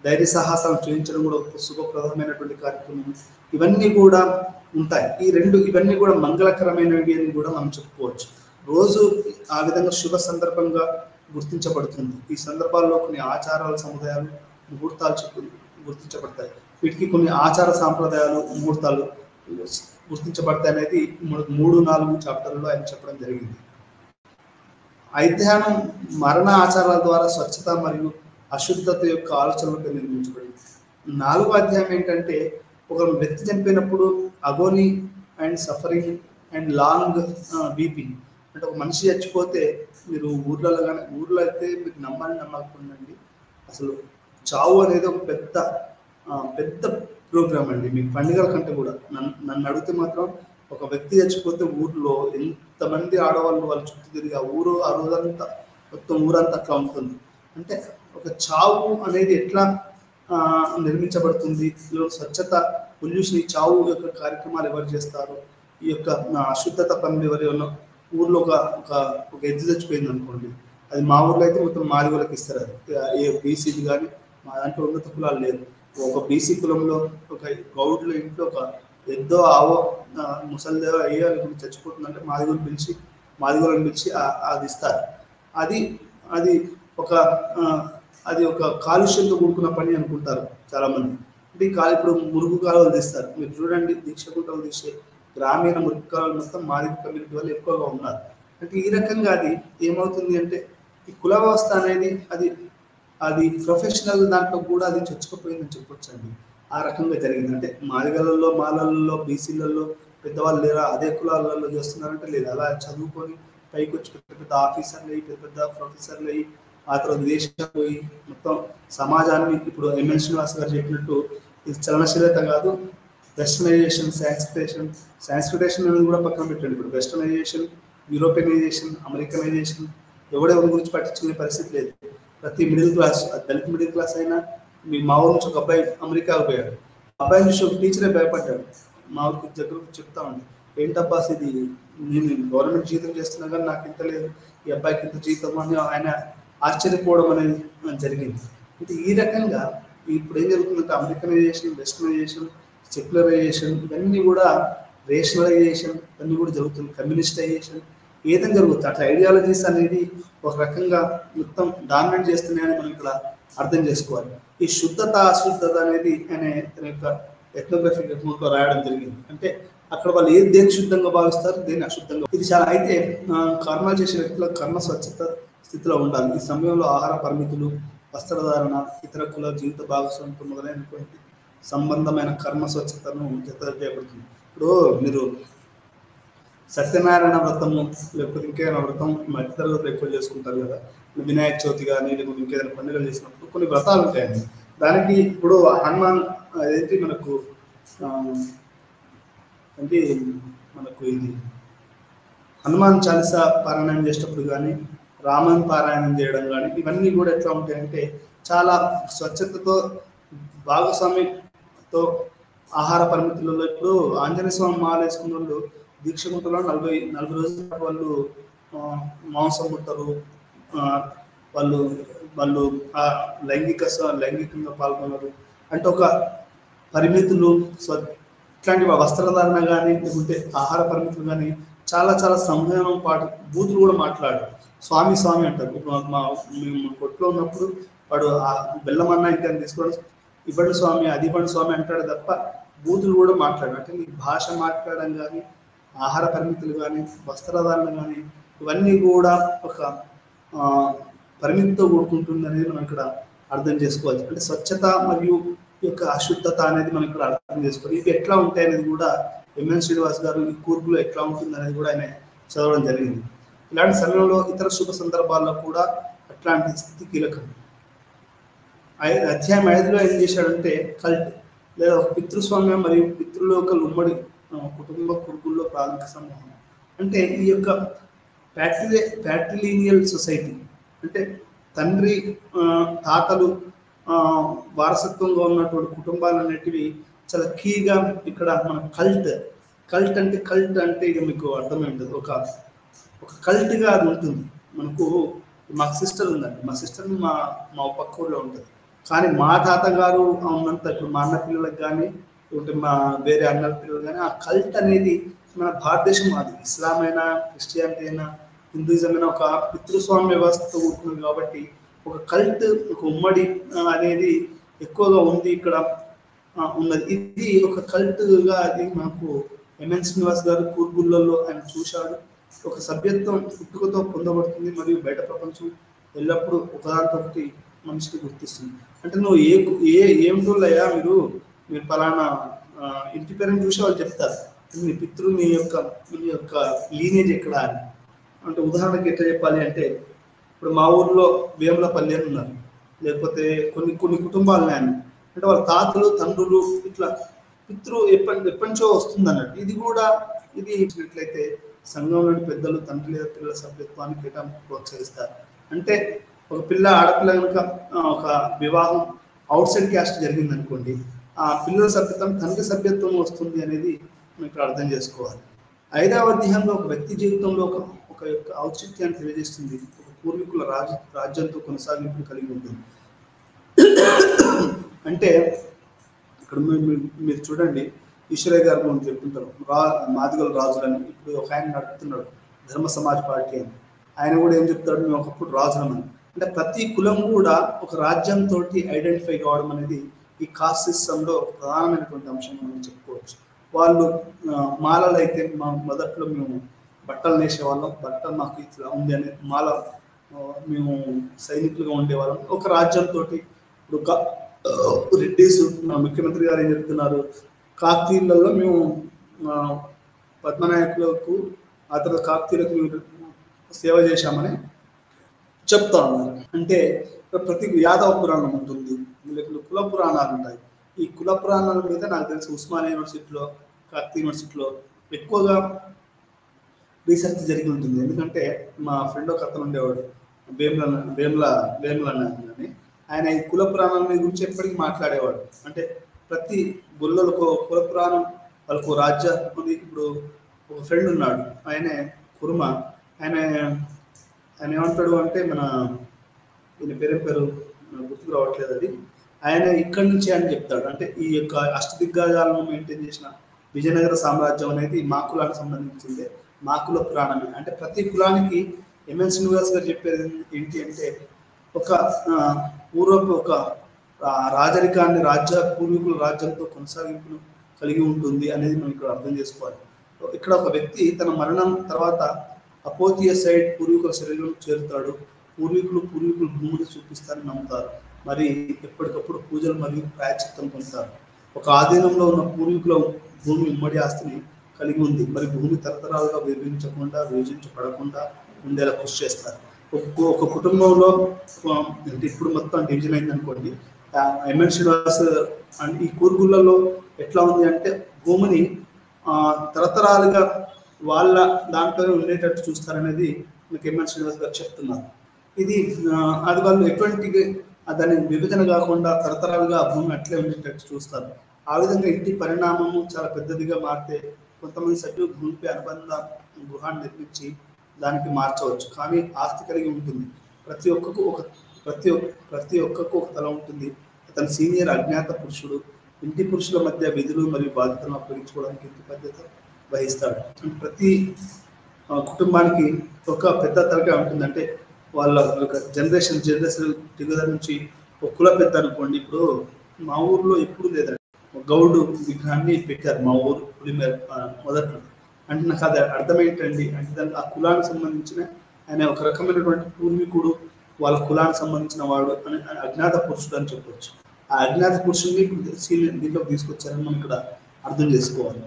ధైర్య సాహసాలు చూపించడం కూడా ఒక శుభప్రదమైనటువంటి కార్యక్రమం. ఇవన్నీ కూడా ఉంటాయి. ఇవన్నీ కూడా మంగళకరమైనవి అని కూడా మనం చెప్పుకోవచ్చు. రోజు ఆ విధంగా శుభ సందర్భంగా గుర్తించబడుతుంది. ఈ సందర్భాల్లో కొన్ని ఆచారాల సముదాయాలు, ముహూర్తాలు గుర్తించబడతాయి. వీటికి కొన్ని ఆచార సాంప్రదాయాలు, ముహూర్తాలు గుర్తించబడతాయి అనేది 3-4 చాప్టర్లో ఆయన చెప్పడం జరిగింది. ఐధ్యానం మరణ ఆచారాల ద్వారా స్వచ్ఛత మరియు అశుద్ధత యొక్క ఆలోచనలపై నిర్మించబడింది. 4వ అధ్యాయం ఏంటంటే ఒక వ్యక్తి చనిపోయినప్పుడు agony and suffering and long weeping. అంటే ఒక మనిషి చచ్చిపోతే మీరు ఊర్లలో కానీ, ఊర్లో అయితే మీకు నమ్మకపోండి, అసలు చావు అనేది ఒక పెద్ద ప్రోగ్రామ్ అండి. మీ పండుగల కంటే కూడా నన్ను అడిగితే మాత్రం ఒక వ్యక్తి చచ్చిపోతే ఊర్లో ఎంతమంది ఆడవాళ్ళు వాళ్ళు చుట్టూ తిరిగి ఆ రోజంతా మొత్తం ఊరంతా అట్లా ఉంటుంది. అంటే ఒక చావు అనేది ఎట్లా నిర్మించబడుతుంది, స్వచ్ఛత, పొల్యూషన్, ఈ చావు యొక్క కార్యక్రమాలు ఎవరు చేస్తారు, ఈ యొక్క అశుద్ధత పనులు ఎవరు, ఊర్లో ఒక ఎద్దు చచ్చిపోయింది అనుకోండి, అది మా ఊర్లో అయితే మొత్తం మాదిగోళ్ళకి ఇస్తారు. అది ఏ బీసీలు కానీ మా దాంట్లో ఉన్నత కులాలు లేదు. ఒక బీసీ కులంలో ఒక గౌడ్ల ఇంట్లో ఒక ఎద్దో ఆవో ముసలిదేవో అయ్యో చచ్చిపోతుందంటే మాదిగోళ్ళని పిలిచి అది ఇస్తారు. అది ఒక కాలుష్యంతో కూడుకున్న పని అనుకుంటారు చాలామంది. అంటే ఇప్పుడు మురుగు కాలువలు తీస్తారు. మీరు చూడండి, దీక్షకుంటలు తీసే గ్రామీణ మురుగు కాలువలు మొత్తం మాదిగ కమ్యూనిటీ వాళ్ళు ఎక్కువగా ఉన్నారు. అంటే ఈ రకంగా అది ఏమవుతుంది అంటే ఈ కుల వ్యవస్థ అనేది అది ప్రొఫెషనల్ దాంట్లో కూడా అది చొచ్చుకుపోయిందని చెప్పొచ్చండి. ఆ రకంగా జరిగింది. అంటే మాదిగలలో, మాలలలో, బీసీలలో పెద్దవాళ్ళు లేరా, అదే కులాలలో చేస్తున్నారంటే లేదు. అలా చదువుకొని పైకి వచ్చి పెద్ద ఆఫీసర్లు అయ్యి, పెద్ద ప్రొఫెసర్లు అయ్యి, ఆ తర్వాత విదేశాలకు పోయి మొత్తం సమాజాన్ని, ఇప్పుడు ఎంఎన్ శ్రీనివాస్ గారు చెప్పినట్టు ఇది చలనశీలత కాదు, వెస్టర్నైజేషన్, సాంస్క్రిటేషన్ అనేది కూడా పక్కన పెట్టండి. ఇప్పుడు వెస్టర్నైజేషన్, యూరోపియనైజేషన్, అమెరికనైజేషన్ ఎవరెవరి గురించి పట్టించుకునే పరిస్థితి లేదు. ప్రతి మిడిల్ క్లాస్, దళిత మిడిల్ క్లాస్ అయినా, మా ఊరు నుంచి ఒక అబ్బాయి అమెరికాకు పోయాడు. అబ్బాయి నుంచి ఒక టీచరే భయపడ్డాడు. మా ఊరికి దగ్గర చెప్తా ఉంది, ఏంటబ్బా ఇది, నేను గవర్నమెంట్ జీతం చేస్తున్నా కానీ నాకు ఇంత లేదు, ఈ అబ్బాయికి ఇంత జీతం అని ఆయన ఆశ్చర్యపోవడం అనేది జరిగింది. అంటే ఈ రకంగా ఇప్పుడు ఏం జరుగుతుందంటే అమెరికనైజేషన్, వెస్టర్నైజేషన్, సెక్యులరైజేషన్, ఇవన్నీ కూడా రేషనలైజేషన్ ఇవన్నీ కూడా జరుగుతుంది. కమ్యూనిస్టైజేషన్ ఏదైనా జరుగుతుంది. అట్లా ఐడియాలజీస్ అనేది ఒక రకంగా మొత్తం డామినేట్ చేస్తున్నాయని మనం ఇక్కడ అర్థం చేసుకోవాలి. ఈ శుద్ధత, అశుద్ధత అనేది తన యొక్క ఎథ్నోగ్రఫిక్ అకౌంట్లో రాయడం జరిగింది. అంటే అక్కడ వాళ్ళు దేని శుద్ధంగా భావిస్తారు, దేని అశుద్ధంగా. ఇది చాలా అయితే కర్మ చేసే వ్యక్తులకు కర్మ స్వచ్ఛత స్థితిలో ఉండాలి. ఈ సమయంలో ఆహార పరిమితులు, వస్త్రధారణ, ఇతర కుల జీవిత భాగస్వామితో మొదలైనటువంటి సంబంధమైన కర్మ స్వచ్ఛతను జత చేయబడుతుంది. ఇప్పుడు మీరు సత్యనారాయణ వ్రతము లేకపోతే ఇంకేదైనా వ్రతం మధ్యతరగతి ఎక్కువ చేసుకుంటారు కదా, వినాయక చవితి కానీ లేకపోతే ఇంకేదైనా పండుగలు చేసినప్పుడు కొన్ని వ్రతాలు ఉంటాయండి. దానికి ఇప్పుడు హనుమాన్ అదేంటి మనకు ఇది హనుమాన్ చాలీసా పారాయణం చేసేటప్పుడు కానీ, రామన్ పారాయణం చేయడం కానీ, ఇవన్నీ కూడా ఎట్లా ఉంటాయంటే చాలా స్వచ్ఛతతో, భాగస్వామితో, ఆహార పరిమితులలో. ఇప్పుడు ఆంజనేయ స్వామి మాల వేసుకున్న వాళ్ళు దీక్షకుంటలో 40 రోజుల పాటు వాళ్ళు మాంసం ముట్టరు, వాళ్ళు లైంగికంగా పాల్గొనరు. అంటే ఒక పరిమితులు, ఇట్లాంటి వస్త్రధారణ కానీ లేకుంటే ఆహార పరిమితులు కానీ చాలా చాలా సంయమనం పాటు. బూతులు కూడా మాట్లాడు, స్వామి స్వామి అంటారు. ఇప్పుడు మేము కొట్లో ఉన్నప్పుడు వాడు ఆ బెల్లం అన్న ఇంకా తీసుకోవడం, ఇవ్వండి స్వామి, అది ఇవ్వండి స్వామి అంటాడు తప్ప బూతులు కూడా మాట్లాడు. అంటే నీ భాష మాట్లాడడం కానీ, ఆహార పరిమితులు కానీ, వస్త్రధారణ కానీ, ఇవన్నీ కూడా ఒక పరిమితితో కూడుకుంటుంది అనేది మనం ఇక్కడ అర్థం చేసుకోవాలి. అంటే స్వచ్ఛత మరియు ఈ యొక్క అశుద్ధత అనేది మనం ఇక్కడ అర్థం చేసుకోవాలి. ఇవి ఎట్లా ఉంటాయి అనేది కూడా ఎంఎన్ శ్రీనివాస్ గారు ఈ కూర్పులో ఎట్లా ఉంటుంది అనేది కూడా ఆయన చదవడం జరిగింది. ఇలాంటి సమయంలో ఇతర శుభ సందర్భాల్లో కూడా అట్లాంటి స్థితి కీలకం. అధ్యాయం 5లో ఏం చేశాడంటే కల్ట్ లేదా పితృస్వామ్యం మరియు పితృలోకల్ ఉమ్మడి కుటుంబ కురుకుల్లో ప్రాథమిక సమూహం. అంటే ఈ యొక్క ప్యాట్రిలీనియల్ సొసైటీ అంటే తండ్రి తాతలు వారసత్వంగా ఉన్నటువంటి కుటుంబాలు అనేటివి చాలా కీగా ఇక్కడ మన కల్ట్ అంటే ఇక మీకు అర్థమైంటుంది, ఒక కల్ట్గా అది ఉంటుంది. మాకు సిస్టర్ ఉందండి, మా సిస్టర్ మా పక్క ఊళ్ళో ఉంటుంది. కానీ మా తాతగారు ఉన్నంత ఇప్పుడు మా అన్న పిల్లలకు కానీ లేకుంటే మా వేరే అన్న పిల్లలు కానీ ఆ కల్ట్ అనేది మన భారతదేశం, అది ఇస్లాం అయినా క్రిస్టియానిటీ అయినా హిందూయిజం అయినా ఒక పితృస్వామ్య వ్యవస్థతో కూడుకున్నది కాబట్టి ఒక కల్ట్, ఒక ఉమ్మడి అనేది ఎక్కువగా ఉంది ఇక్కడ ఉన్నది. ఇది ఒక కల్ట్గా అది మనకు ఎంఎన్ శ్రీనివాస్ గారు కూర్గుళ్ళలో ఆయన చూశాడు. ఒక సభ్యత్వం పుట్టుకతో పొందబడుతుంది మరియు బయట ప్రపంచం ఎల్లప్పుడూ ఒకదానితోటి మనిషికి గుర్తిస్తుంది. అంటే నువ్వు ఏమిటోళ్ళయ్యా మీరు పలానా ఇంటి పేరుని చూసి వాళ్ళు చెప్తారు. నీ యొక్క లీనేజ్ ఎక్కడ అని. అంటే ఉదాహరణకి ఎట్లా చెప్పాలి అంటే, ఇప్పుడు మా ఊర్లో వేములపల్లి అని ఉన్నారు, లేకపోతే కొన్ని కొన్ని కుటుంబాలు ఉన్నాయని, అంటే వాళ్ళ తాతలు తండ్రులు ఇట్లా ఎప్పటి నుంచో వస్తుంది అన్నట్టు. ఇది ఇచ్చినట్లయితే సంఘంలోని పెద్దలు తండ్రి లేదా పిల్లల సభ్యత్వానికి కేటా ప్రోత్సహిస్తారు. అంటే ఒక ఆడపిల్ల కనుక ఒక వివాహం అవుట్ సైడ్ క్యాస్ట్ జరిగింది అనుకోండి, ఆ పిల్లల సభ్యత్వం తండ్రి సభ్యత్వం వస్తుంది అనేది మనం ఇక్కడ అర్థం చేసుకోవాలి. 5వ అధ్యాయంలో ఒక వ్యక్తి జీవితంలో ఒక యొక్క ఔచిత్యాన్ని తెలియజేస్తుంది. ఒక పూర్వీకుల రాజ్యంతో కొనసాగింపును కలిగి ఉంటుంది. అంటే ఇక్కడ మీరు చూడండి, ఈశ్వరయ్య గారు మనం చెప్తుంటారు మాదిగల రాజులని. ఇప్పుడు ఒక ఆయన నడుపుతున్నాడు ధర్మ సమాజ్ పార్టీ అని, ఆయన కూడా ఏం చెప్తాడు, మేము ఒకప్పుడు రాజులమని. అంటే ప్రతి కులం కూడా ఒక రాజ్యంతో ఐడెంటిఫై కావడం అనేది ఈ కాస్ట్ సిస్టంలో ప్రధానమైనటువంటి అంశం మనం చెప్పుకోవచ్చు. వాళ్ళు మాలలు అయితే మొదట్లో మేము బట్టలు నేసేవాళ్ళం, బట్టలు మాకు ఇట్లా ఉంది అనే మాల మేము సైనికులుగా ఉండేవాళ్ళం. ఒక రాజ్యంతో ఇప్పుడు రెడ్డిస్ ముఖ్యమంత్రి గారు ఏం చెప్తున్నారు, కాకతీయులలో మేము పద్మనాయకులకు ఆ తర్వాత కాకతీయులకు మేము సేవ చేశామని చెప్తా ఉన్నారు. అంటే ప్రతి యాదవ పురాణం ఉంటుంది, లేకపోతే కుల పురాణాలు ఉంటాయి. ఈ కుల పురాణాల మీద నాకు తెలిసి ఉస్మానియా యూనివర్సిటీలో, కాకతీయ యూనివర్సిటీలో ఎక్కువగా రీసెర్చ్ జరిగి ఉంటుంది. ఎందుకంటే మా ఫ్రెండ్ ఒక అతను ఉండేవాడు, వేముల అని. ఆయన ఈ కుల పురాణాల గురించి ఎప్పటికీ మాట్లాడేవాడు. అంటే ప్రతి గుళ్ళలకు కుల పురాణం, వాళ్ళకు రాజ్యం ఉంది. ఇప్పుడు ఒక ఫ్రెండ్ ఉన్నాడు, ఆయనే కుర్మ. ఆయన ఏమంటాడు అంటే, ఈయన పేరు గుర్తుకు రావట్లేదు అది, ఆయన ఇక్కడి నుంచే అని చెప్తాడు. అంటే ఈ యొక్క అష్టదిగ్గజాలను మెయింటైన్ చేసిన విజయనగర సామ్రాజ్యం అనేది మా కులానికి సంబంధించిందే, మా కుల పురాణమే. అంటే ప్రతి కులానికి ఎంఎన్ శ్రీనివాస్ గారు చెప్పేది ఏంటి అంటే, ఒక పూర్వపు ఒక రాజరికాన్ని పూర్వీకుల రాజ్యంతో కొనసాగింపును కలిగి ఉంటుంది అనేది మనం ఇక్కడ అర్థం చేసుకోవాలి. ఇక్కడ ఒక వ్యక్తి తన మరణం తర్వాత అపోతియ సైడ్ పూర్వీకుల శరీరం చేరుతాడు. పూర్వీకులు భూమిని చూపిస్తారని నమ్ముతారు. మరి ఎప్పటికప్పుడు పూజలు మరియు ప్రాయశ్చిత్తం పొందుతారు. ఒక ఆధీనంలో ఉన్న పూర్వీకుల భూమి ఉమ్మడి ఆస్తిని కలిగి ఉంది. మరి భూమి తరతరాలుగా విభజించబడకుండా ఉండేలా కృషి చేస్తారు. ఒక కుటుంబంలో అంటే ఇప్పుడు మొత్తం డివిజన్ అయింది అనుకోండి, ఎంఎన్ శ్రీనివాస్ ఈ కూరుగుళ్ళలో ఎట్లా ఉంది అంటే, భూమిని తరతరాలుగా వాళ్ళ దాంట్లోనే ఉండేటట్టు చూస్తారనేది మనకి ఎంఎన్ శ్రీనివాస్ గారు చెప్తున్నారు. అది వాళ్ళు ఎటువంటి దాని విభజన కాకుండా తరతరాలుగా ఆ భూమి అట్లే ఉండేటట్టు చూస్తారు. ఆ విధంగా ఇంటి పరిణామము చాలా పెద్దదిగా మారితే కొంతమంది సభ్యులు భూమిపై అనుబంధ గృహాన్ని నిర్మించి దానికి మార్చవచ్చు. కానీ ఆస్తి కలిగి ఉంటుంది. ప్రతి ఒక్కకు ఒక తల ఉంటుంది. అతని సీనియర్ అజ్ఞాత పురుషుడు ఇంటి పురుషుల మధ్య విధులు మరియు బాధ్యతలను అప్పగించుకోవడానికి ఇంటి బాధ్యత వహిస్తాడు. ప్రతి కుటుంబానికి ఒక పెద్ద తలకాయ ఉంటుంది. అంటే వాళ్ళ జనరేషన్ టుగెదర్ నుంచి ఒక కుల పెద్ద అనుకోండి. ఇప్పుడు మా ఊర్లో ఎప్పుడు లేదండి, గౌడు విగ్రహాన్ని పెట్టారు మా ఊరు మొదట్లో. అంటే నాకు అది అర్థం ఏంటండి అంటే, దానికి ఆ కులానికి సంబంధించిన ఆయన ఒక రకమైనటువంటి పూర్వీకుడు, వాళ్ళ కులానికి సంబంధించిన వాడు అని అజ్ఞాత పురుషుడు అని చెప్పవచ్చు. ఆ అజ్ఞాత పురుషుడిని దీంట్లోకి తీసుకొచ్చారని మనం ఇక్కడ అర్థం చేసుకోవాలి.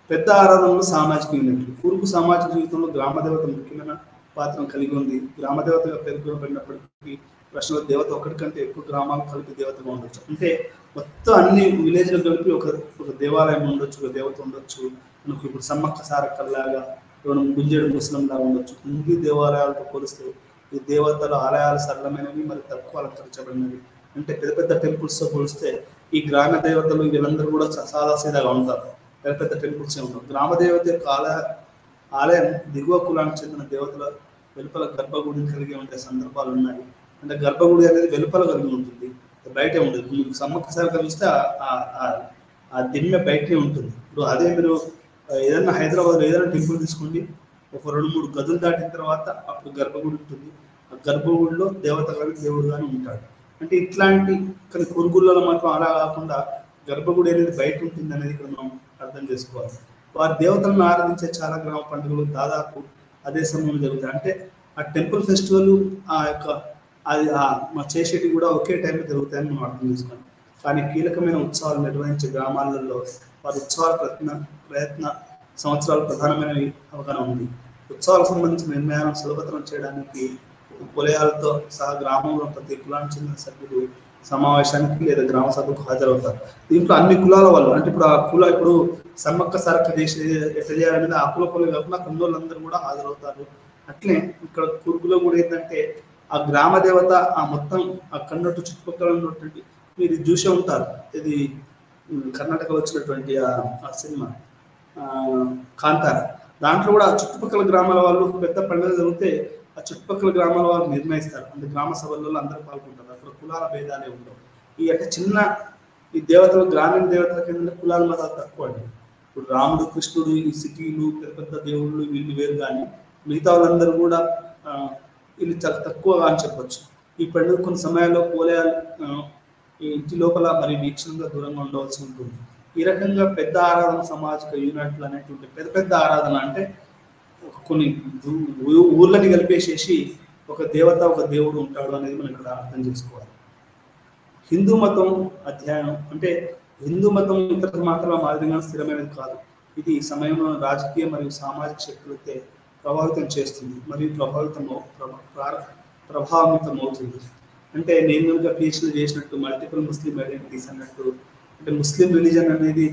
పెద్ద ఆరాధనలో సామాజిక యూనిట్లు. కూర్పు సామాజిక జీవితంలో గ్రామదేవత ముఖ్యమైన పాత్రను కలిగి ఉంది. గ్రామదేవతగా పేర్కొనబడినప్పటికీ ప్రశ్నలో దేవత ఒకటి కంటే ఎక్కువ గ్రామాలు కలిపి దేవతగా ఉండొచ్చు. అంటే మొత్తం అన్ని విలేజ్లు కలిపి ఒక దేవాలయం ఉండొచ్చు, ఒక దేవత ఉండొచ్చు. మనకు ఇప్పుడు సమ్మక్క సారక్కల్లాగా, గుంజేడు ముస్లింలాగా ఉండొచ్చు. హిందూ దేవాలయాలతో పోలిస్తే ఈ దేవతల ఆలయాలు సరళమైనవి మరి తక్కువ అలంకరించబడినవి. అంటే పెద్ద పెద్ద టెంపుల్స్తో పోలిస్తే ఈ గ్రామ దేవతలు వీళ్ళందరూ కూడా సాదాసీదాగా ఉంటారు, పెద్ద పెద్ద టెంపుల్సే ఉంటారు. గ్రామ దేవత యొక్క ఆలయం దిగువ కులానికి చెందిన దేవతల వెలుపల గర్భగుడిని కలిగి ఉండే సందర్భాలు ఉన్నాయి. అంటే గర్భగుడి అనేది వెలుపల కలిగి ఉంటుంది, బయటే ఉండదు. మీకు సమ్మక్క సారక్క చూస్తే ఆ దిమ్మె బయటనే ఉంటుంది. ఇప్పుడు అదే మీరు ఏదైనా హైదరాబాద్లో ఏదైనా టెంపుల్ తీసుకోండి, ఒక 2-3 గదులు దాటిన తర్వాత అప్పుడు గర్భగుడి ఉంటుంది. ఆ గర్భగుడిలో దేవత కానీ దేవుడు కానీ ఉంటాడు. అంటే ఇట్లాంటి కానీ కొరుగుళ్ళలో మాత్రం అలా కాకుండా గర్భగుడి అనేది బయట ఉంటుంది అనేది ఇక్కడ మనం అర్థం చేసుకోవాలి. వారి దేవతలను ఆరాధించే చాలా గ్రామ పండుగలు దాదాపు అదే సమయంలో జరుగుతాయి. అంటే ఆ టెంపుల్ ఫెస్టివల్ ఆ యొక్క అది మా చేసేటి కూడా ఒకే టైంలో జరుగుతాయని మనం అర్థం చేసుకోవాలి. కానీ కీలకమైన ఉత్సవాలు నిర్వహించే గ్రామాలలో వారి ఉత్సవాల ప్రయత్న సంవత్సరాలు ప్రధానమైనవి అవగాహన ఉంది. ఉత్సవాలకు సంబంధించిన నిర్ణయాలను సులభతరం చేయడానికి కులయాలతో సహా గ్రామంలో ప్రతి కులానికి చెందిన సభ్యులు సమావేశానికి లేదా గ్రామ సభకు హాజరవుతారు. దీంట్లో అన్ని కులాల వాళ్ళు, అంటే ఇప్పుడు ఆ కుల ఇప్పుడు సమ్మక్క సారక్క చేసి ఎట్లా చేయాలనేది ఆ కుల కులం కాకుండా కన్నోళ్ళందరూ కూడా హాజరవుతారు. అట్లే ఇక్కడ కూర్గులో కూడా ఏంటంటే ఆ గ్రామ దేవత ఆ మొత్తం ఆ కన్నట్టు చుట్టుపక్కల ఉన్నటువంటి మీరు చూసే ఉంటారు. ఇది కర్ణాటకలో వచ్చినటువంటి ఆ సినిమా కాంతార, దాంట్లో కూడా ఆ చుట్టుపక్కల గ్రామాల వాళ్ళు పెద్ద పండుగ జరిగితే ఆ చుట్టుపక్కల గ్రామాల వాళ్ళు నిర్ణయిస్తారు. అంటే గ్రామ సభల్లో అందరూ పాల్గొంటారు. అక్కడ కులాల భేదాలే ఉండవు. ఈ అంటే చిన్న ఈ దేవతలు గ్రామీణ దేవతల కింద కులాల మతాలు తక్కువ అండి. ఇప్పుడు రాముడు కృష్ణుడు ఈ సిటీలు పెద్ద పెద్ద దేవుళ్ళు వీళ్ళు వేరు, కానీ మిగతా వాళ్ళందరూ కూడా వీళ్ళు చాలా తక్కువగా అని చెప్పొచ్చు. ఈ పండుగ కొన్ని సమయాల్లో పోలేయాలు ఈ ఇంటి లోపల మరి వీక్షణంగా దూరంగా ఉండవలసి ఉంటుంది. ఈ రకంగా పెద్ద ఆరాధన సామాజిక యూనిట్లు అనేటువంటి పెద్ద పెద్ద ఆరాధన అంటే కొన్ని ఊర్లని కలిపేసేసి ఒక దేవత ఒక దేవుడు ఉంటాడు అనేది మనం ఇక్కడ అర్థం చేసుకోవాలి. హిందూ మతం అధ్యయనం అంటే హిందూ మతం ఇతర మతాల మాదిరిగా స్థిరమైనది కాదు. ఇది సమయంలో రాజకీయ మరియు సామాజిక శక్తులతో ప్రభావితం చేస్తుంది మరియు ప్రభావితమవుతుంది. అంటే నేను కనుక పిహెచ్డీ చేసినట్టు మల్టిపుల్ ముస్లిం ఐడెంటిటీస్ అన్నట్టు, అంటే ముస్లిం రిలీజన్ అనేది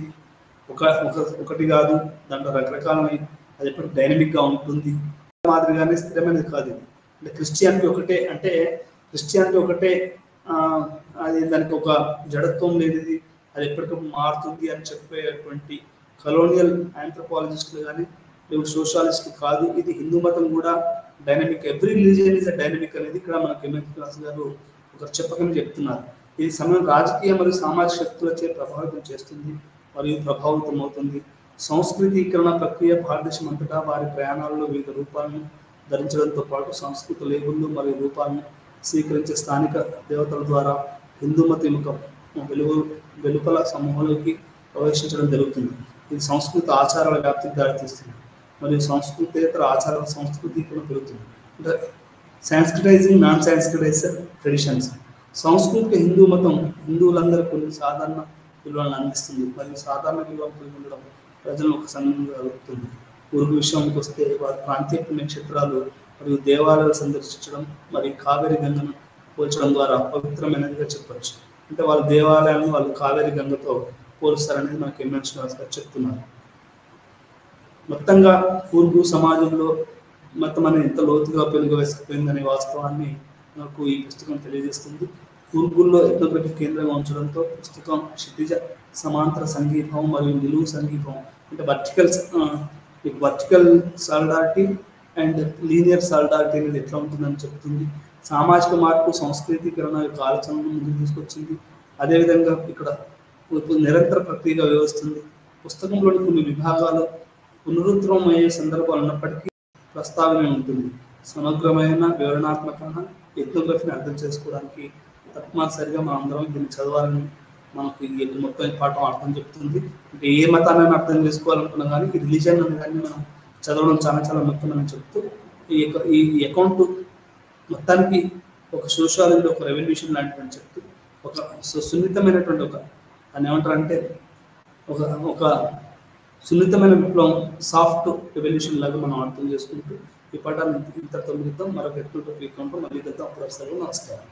ఒకటి కాదు, దాంట్లో రకరకాలమైన అది ఎప్పుడు డైనమిక్గా ఉంటుంది. మాదిరిగానే స్థిరమైనది కాదు ఇది. అంటే క్రిస్టియానిటీ ఒకటే అది దానికి ఒక జడత్వం లేనిది, అది ఎప్పటికప్పుడు మారుతుంది అని చెప్పేటువంటి కలోనియల్ ఆంథ్రోపాలజిస్టులు కానీ సోషాలిస్టులు కాదు. ఇది హిందూ మతం కూడా dynamic, every religion is a dynamic అనేది ఇక్కడ మనకి ఎంఎస్ క్లాస్ గారు ఒకరు చెప్పకనే చెప్తున్నారు. ఇది సమయం రాజకీయ మరియు సామాజిక శక్తులచే ప్రభావితం చేస్తుంది మరియు ప్రభావితం అవుతుంది. సంస్కృతీకరణ ప్రక్రియ భారతదేశం అంతటా వారి ప్రయాణాల్లో వివిధ రూపాలను ధరించడంతో పాటు సంస్కృత లేబుళ్ళు మరియు రూపాలను స్వీకరించే స్థానిక దేవతల ద్వారా హిందూ మతం వెలుపల సమూహంలోకి ప్రవేశించడం జరుగుతుంది. ఇది సంస్కృత ఆచారాల వ్యాప్తికి దారితీస్తుంది మరియు సంస్కృతేతర ఆచారాల సంస్కృతీకరణ పెరుగుతుంది. అంటే సాంస్క్రిటైజింగ్ నాన్ సాంస్క్రిటైజ్డ్ ట్రెడిషన్స్. సాంస్కృతిక హిందూ మతం హిందువులందరూ కొన్ని సాధారణ విలువలను అందిస్తుంది మరియు సాధారణ విలువలు కలిగి ఉండడం ప్రజలను ఒక సంఘంగా కలుపుతుంది. ఊరుగు విషయానికి వస్తే వారి ప్రాంతీయ పుణ్యక్షేత్రాలు మరియు దేవాలయాలు సందర్శించడం మరియు కావేరి గంగను పోల్చడం ద్వారా పవిత్రమైనదిగా చెప్పచ్చు. అంటే వాళ్ళ దేవాలయాలను వాళ్ళు కావేరి గంగతో పోలుస్తారనేది మనకి ఎంఎస్ గారు చెప్తున్నారు. మొత్తంగా కూర్గు సమాజంలో మతం అనేది ఎంత లోతుగా వేసుకుపోయిందనే వాస్తవాన్ని నాకు ఈ పుస్తకం తెలియజేస్తుంది. కూర్గుల్లో ఎథ్నోగ్రఫీ కేంద్రంగా ఉంచడంతో పుస్తకం క్షితిజ సమాంతర సంగీతం మరియు నిలువు సంగీతం అంటే vertical solidarity and linear solidarity అనేది ఎట్లా ఉంటుందని చెప్తుంది. సామాజిక మార్పు సంస్కృతీకరణ యొక్క ఆలోచనను ముందుకు తీసుకొచ్చింది. అదేవిధంగా ఇక్కడ నిరంతర ప్రక్రియగా వ్యవస్తుంది. పుస్తకంలోని కొన్ని విభాగాలు పునరుద్ధరమయ్యే సందర్భాలు ఉన్నప్పటికీ ప్రస్తావన ఉంటుంది. సమగ్రమైన వివరణాత్మకంగా ఎథ్నోగ్రఫీని అర్థం చేసుకోవడానికి తప్పనిసరిగా మనం అందరం దీన్ని చదవాలని మనకు ఈ మొత్తం ఈ పాఠం అర్థం చెప్తుంది. అంటే ఏ మతాన్ని అర్థం చేసుకోవాలనుకున్నా కానీ ఈ రిలీజన్ అనే దాన్ని మనం చదవడం చాలా చాలా ముఖ్యమని చెప్తూ ఈ అకౌంట్ మొత్తానికి ఒక సోషాలజీలో ఒక రెవల్యూషన్ లాంటిదని చెప్తూ ఒక సున్నితమైనటువంటి అని ఏమంటారంటే ఒక సున్నితమైన విప్లవం, సాఫ్ట్ రెవల్యూషన్ లాగా మనం అర్థం చేసుకుంటూ ఈ పాఠాన్ని ఇంతతో మిగతాం. మరొక ఎత్తుతో మళ్ళీ అప్పుడు నమస్కారం.